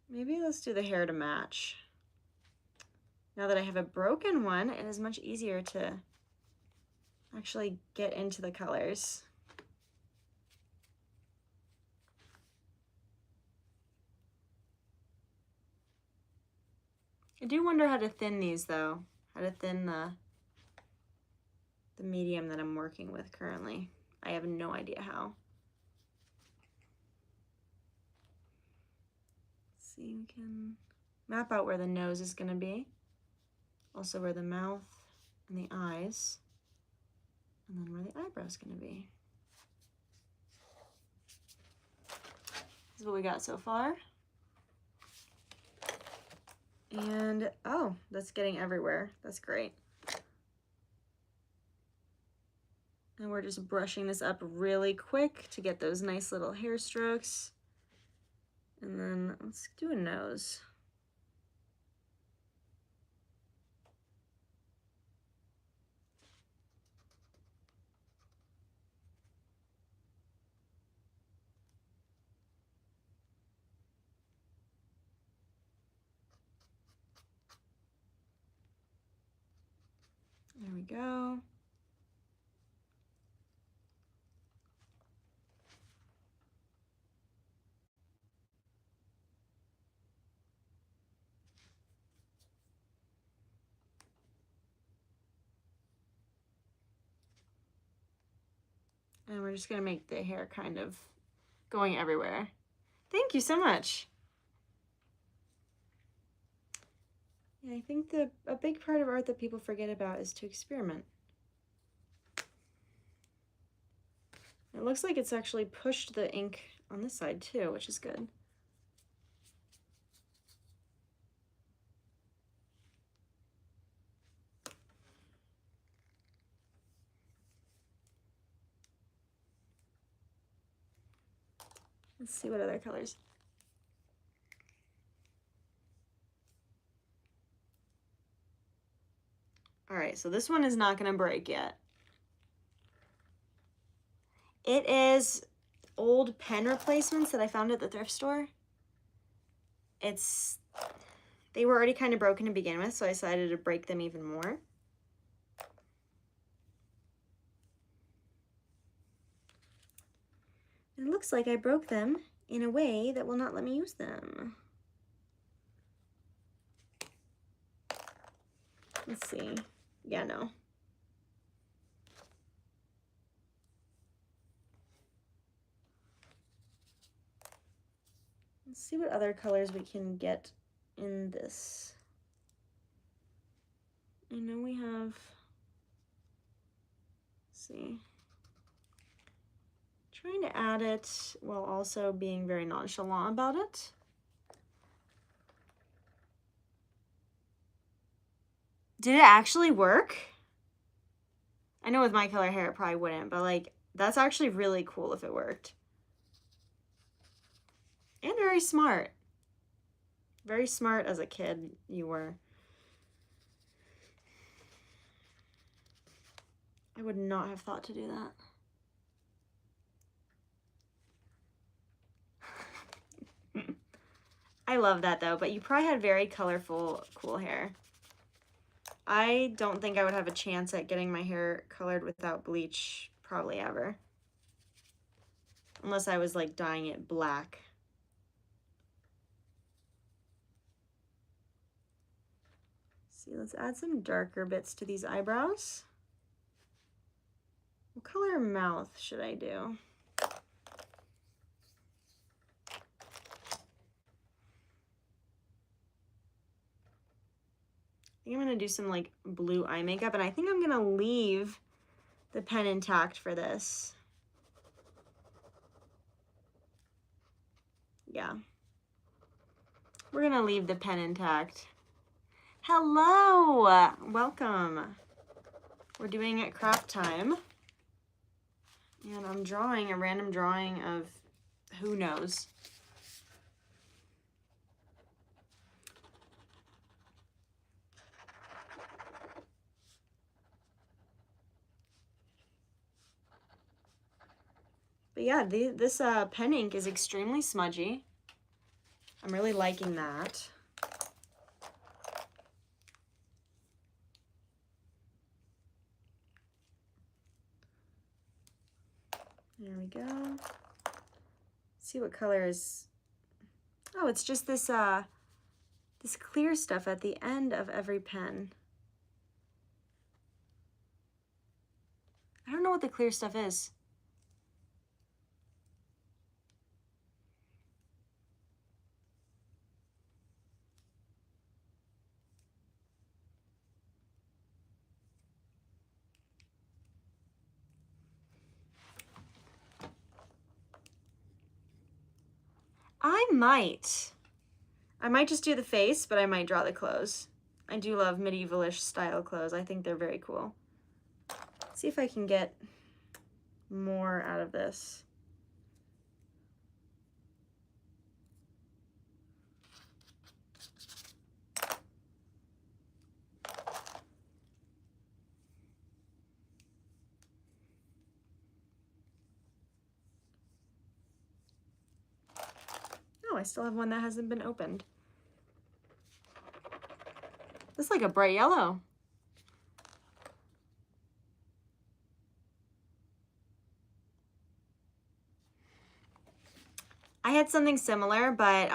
Maybe let's do the hair to match. Now that I have a broken one, it is much easier to actually get into the colors. I do wonder how to thin these though, how to thin the medium that I'm working with currently. I have no idea how. Let's see, we can map out where the nose is going to be, also where the mouth and the eyes, and then where the eyebrow is going to be. This is what we got so far. And, oh, that's getting everywhere. That's great. And we're just brushing this up really quick to get those nice little hair strokes. And then let's do a nose. There we go. And we're just gonna make the hair kind of going everywhere. Thank you so much. Yeah, I think a big part of art that people forget about is to experiment. It looks like it's actually pushed the ink on this side too, which is good. Let's see what other colors. All right, so this one is not gonna break yet. It is old pen replacements that I found at the thrift store. They were already kind of broken to begin with, so I decided to break them even more. It looks like I broke them in a way that will not let me use them. Let's see. Yeah, no. Let's see what other colors we can get in this. I know we have, let's see. Trying to add it while also being very nonchalant about it. Did it actually work? I know with my color hair it probably wouldn't, but like that's actually really cool if it worked. And very smart. Very smart as a kid you were. I would not have thought to do that. I love that though, but you probably had very colorful, cool hair. I don't think I would have a chance at getting my hair colored without bleach, probably ever. Unless I was like dyeing it black. See, let's add some darker bits to these eyebrows. What color mouth should I do? I think I'm gonna do some like blue eye makeup, and I think I'm gonna leave the pen intact for this. Yeah. We're gonna leave the pen intact. Hello! Welcome. We're doing it craft time. And I'm drawing a random drawing of who knows. But yeah, this pen ink is extremely smudgy. I'm really liking that. There we go. Let's see what color is. Oh, it's just this this clear stuff at the end of every pen. I don't know what the clear stuff is. might just do the face, but I might draw the clothes. I do love medievalish style clothes. I think they're very cool. Let's see if I can get more out of this. Oh, I still have one that hasn't been opened. This is like a bright yellow. I had something similar, but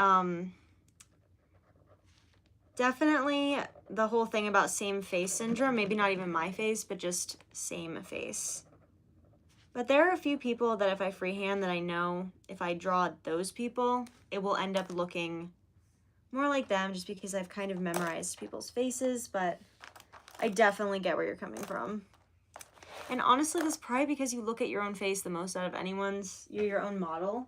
definitely the whole thing about same face syndrome, maybe not even my face, but just same face. But there are a few people that if I freehand that I know if I draw those people, it will end up looking more like them just because I've kind of memorized people's faces, but I definitely get where you're coming from. And honestly, this is probably because you look at your own face the most out of anyone's. You're your own model.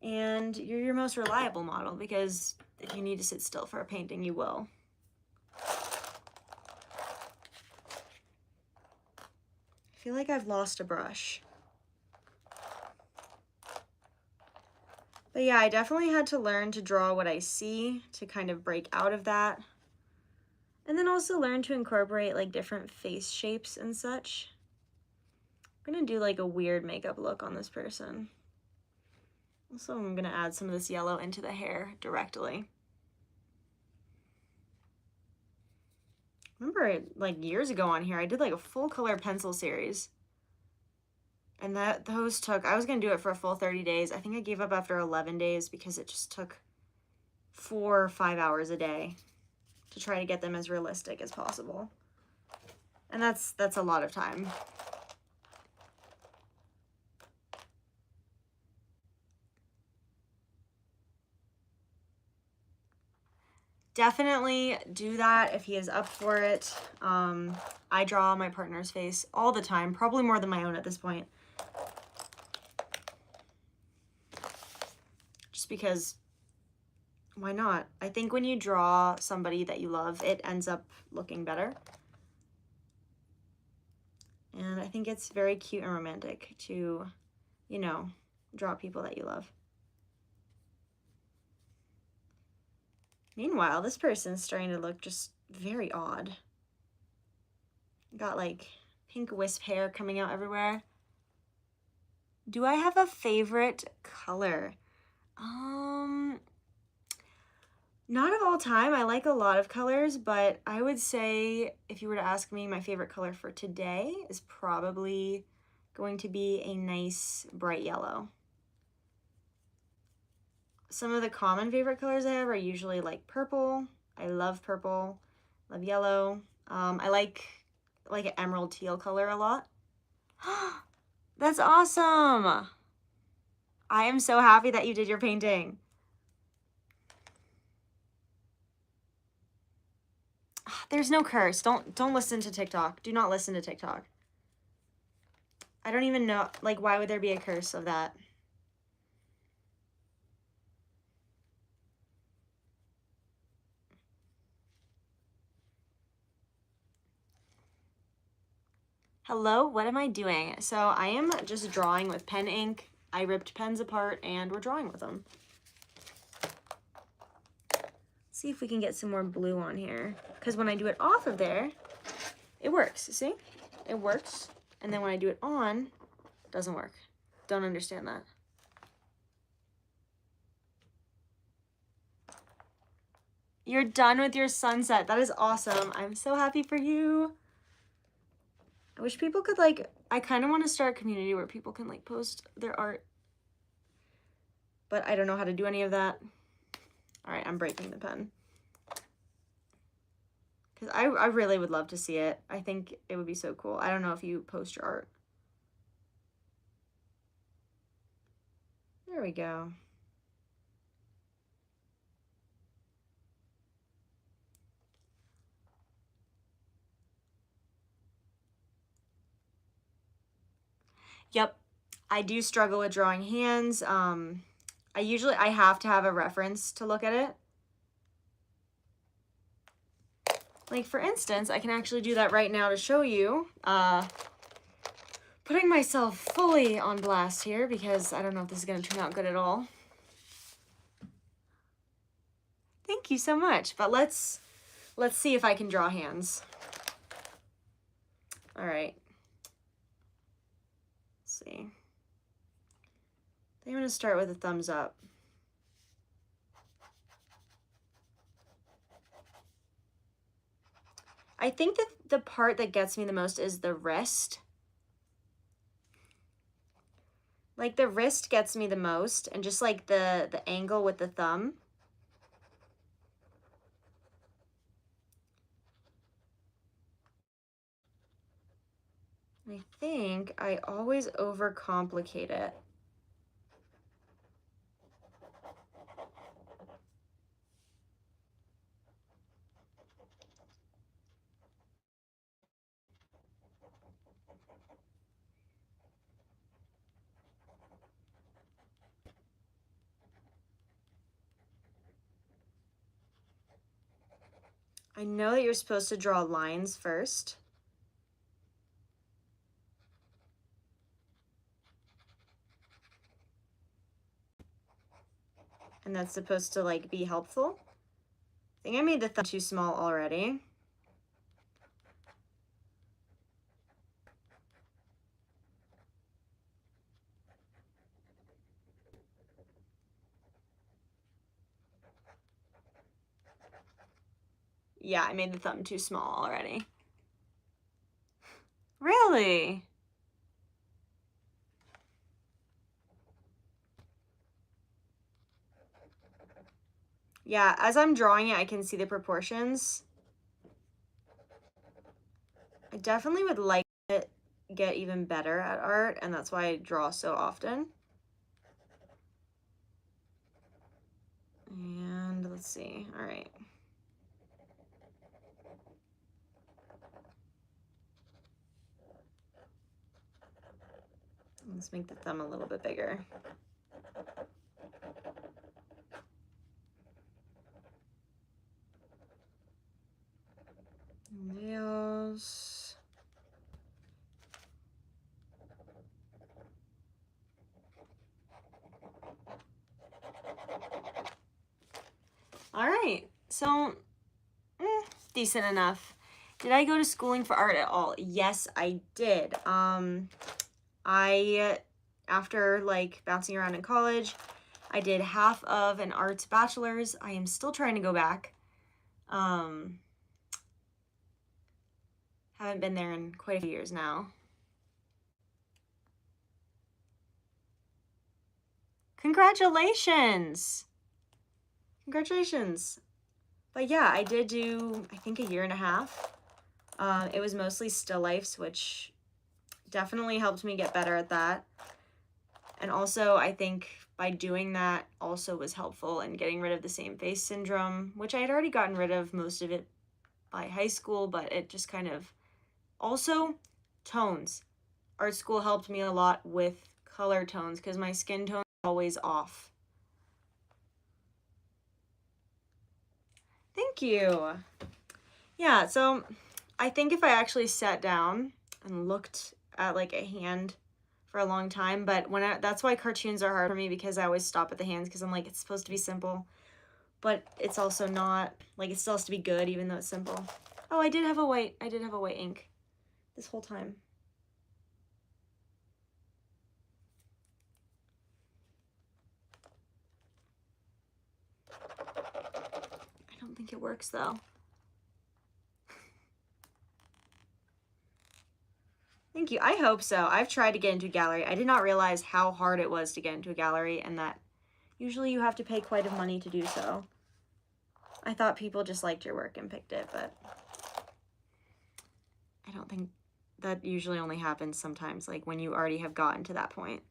And you're your most reliable model because if you need to sit still for a painting, you will. I feel like I've lost a brush. But yeah, I definitely had to learn to draw what I see to kind of break out of that. And then also learn to incorporate like different face shapes and such. I'm gonna do like a weird makeup look on this person. Also, I'm gonna add some of this yellow into the hair directly. Remember like years ago on here, I did like a full color pencil series. And those took, I was gonna do it for a full 30 days. I think I gave up after 11 days because it just took 4 or 5 hours a day to try to get them as realistic as possible. And that's a lot of time. Definitely do that if he is up for it. I draw my partner's face all the time, probably more than my own at this point. Just because, why not? I think when you draw somebody that you love, it ends up looking better. And I think it's very cute and romantic to, you know, draw people that you love. Meanwhile, this person's starting to look just very odd. Got like pink wisp hair coming out everywhere. Do I have a favorite color? Not of all time. I like a lot of colors, but I would say if you were to ask me, my favorite color for today is probably going to be a nice bright yellow. Some of the common favorite colors I have are usually like purple. I love purple, love yellow. I like an emerald teal color a lot. That's awesome. I am so happy that you did your painting. There's no curse. Don't listen to TikTok. Do not listen to TikTok. I don't even know, like, why would there be a curse of that? Hello, what am I doing? So I am just drawing with pen ink. I ripped pens apart and we're drawing with them. See if we can get some more blue on here. Because when I do it off of there, it works, see? It works. And then when I do it on, it doesn't work. Don't understand that. You're done with your sunset. That is awesome. I'm so happy for you. I wish people could like, I kind of want to start a community where people can like post their art. But I don't know how to do any of that. All right, I'm breaking the pen. Because I really would love to see it. I think it would be so cool. I don't know if you post your art. There we go. Yep, I do struggle with drawing hands. I I have to have a reference to look at it. Like for instance, I can actually do that right now to show you, putting myself fully on blast here because I don't know if this is gonna turn out good at all. Thank you so much, but let's see if I can draw hands. All right. Let's see. I think I'm gonna start with a thumbs up. I think that the part that gets me the most is the wrist. Like the wrist gets me the most, and just like the angle with the thumb. I think I always overcomplicate it. I know that you're supposed to draw lines first. And that's supposed to like be helpful. I think I made the thumb too small already. Yeah, I made the thumb too small already. Really? Yeah, as I'm drawing it, I can see the proportions. I definitely would like to get even better at art, and that's why I draw so often. And let's see, all right. Let's make the thumb a little bit bigger. Nails. All right, so decent enough. Did I go to schooling for art at all? Yes, I did. After like bouncing around in college, I did half of an arts bachelor's. I am still trying to go back. Haven't been there in quite a few years now. Congratulations! Congratulations! But yeah, I did do, I think, 1.5 years. It was mostly still lifes, which definitely helped me get better at that. And also, I think by doing that also was helpful in getting rid of the same face syndrome, which I had already gotten rid of most of it by high school, but it just kind of... Also, tones. Art school helped me a lot with color tones because my skin tone is always off. Thank you. Yeah, so I think if I actually sat down and looked at like a hand for a long time, but that's why cartoons are hard for me, because I always stop at the hands because I'm like, it's supposed to be simple, but it's also not. Like, it still has to be good even though it's simple. Oh, I did have a white ink this whole time. I don't think it works though. Thank you. I hope so. I've tried to get into a gallery. I did not realize how hard it was to get into a gallery, and that usually you have to pay quite a money to do so. I thought people just liked your work and picked it, but I don't think that usually only happens sometimes, like when you already have gotten to that point.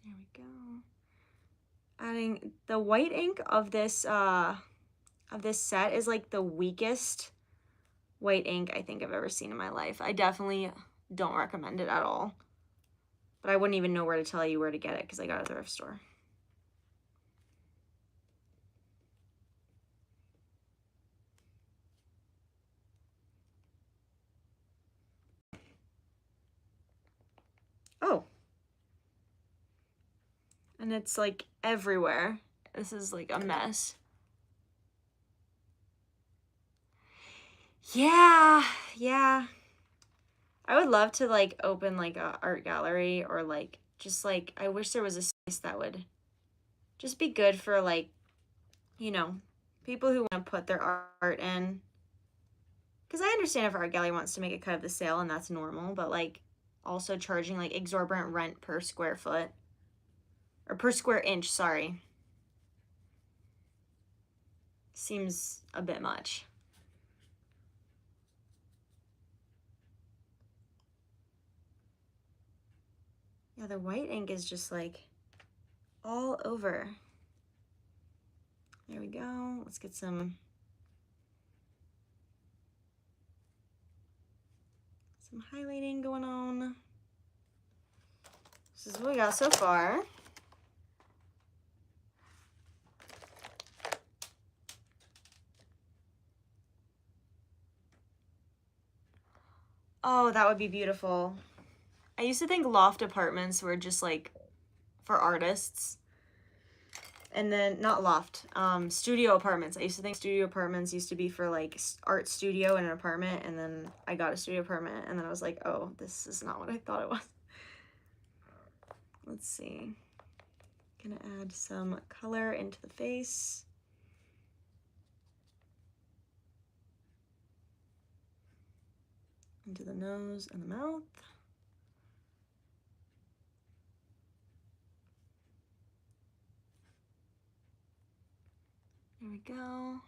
There we go. Adding the white ink of this set is like the weakest white ink I think I've ever seen in my life. I definitely don't recommend it at all. But I wouldn't even know where to tell you where to get it because I got it at the thrift store. Oh. And it's like everywhere. This is like a mess. Yeah. I would love to like open like a art gallery or like just like I wish there was a space that would just be good for like, you know, people who want to put their art in. Because I understand if art gallery wants to make a cut of the sale and that's normal, but like also charging like exorbitant rent per square foot or per square inch, sorry, seems a bit much. Yeah, the white ink is just like all over. There we go. Let's get some highlighting going on. This is what we got so far. Oh, that would be beautiful. I used to think loft apartments were just like for artists. And then, not loft, studio apartments. I used to think studio apartments used to be for like art studio in an apartment. And then I got a studio apartment and then I was like, oh, this is not what I thought it was. Let's see. Gonna add some color into the face. Into the nose and the mouth. There we go.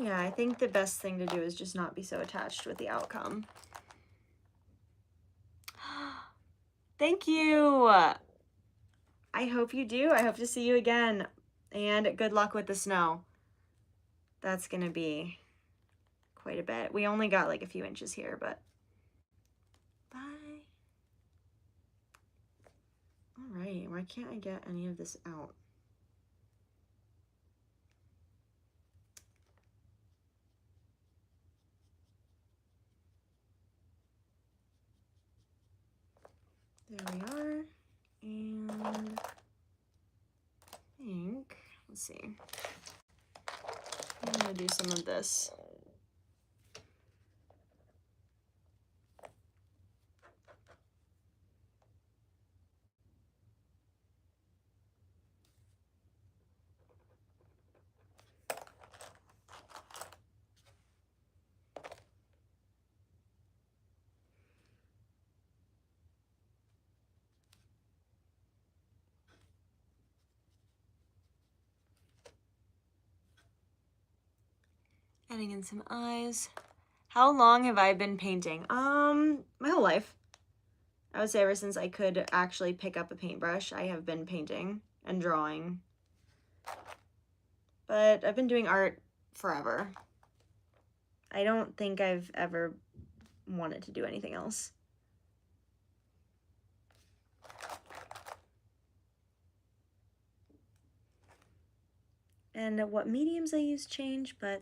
Yeah, I think the best thing to do is just not be so attached with the outcome. Thank you. I hope you do. I hope to see you again. And good luck with the snow. That's going to be quite a bit. We only got like a few inches here, but bye. All right, why can't I get any of this out? There we are. And I think, let's see. I'm gonna do some of this. Adding in some eyes. How long have I been painting? My whole life. I would say ever since I could actually pick up a paintbrush, I have been painting and drawing. But I've been doing art forever. I don't think I've ever wanted to do anything else. And what mediums I use change, but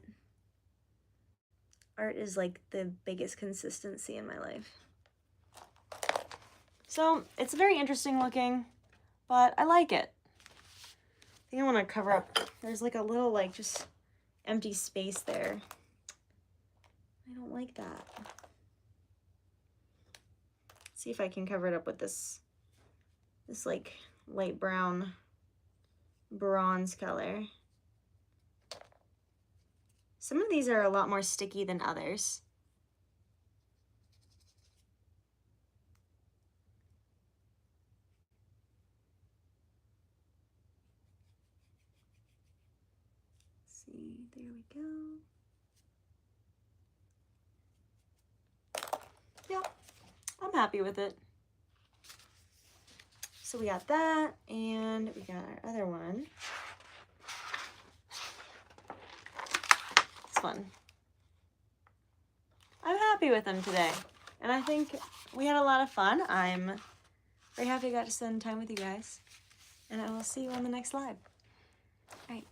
art is like the biggest consistency in my life. So it's very interesting looking, but I like it. I think I want to cover up. There's like a little like just empty space there. I don't like that. Let's see if I can cover it up with this like light brown bronze color. Some of these are a lot more sticky than others. Let's see, there we go. happy with it. So we got that, and we got our other one. It's fun. I'm happy with them today, and I think we had a lot of fun. I'm very happy I got to spend time with you guys, and I will see you on the next live. All right,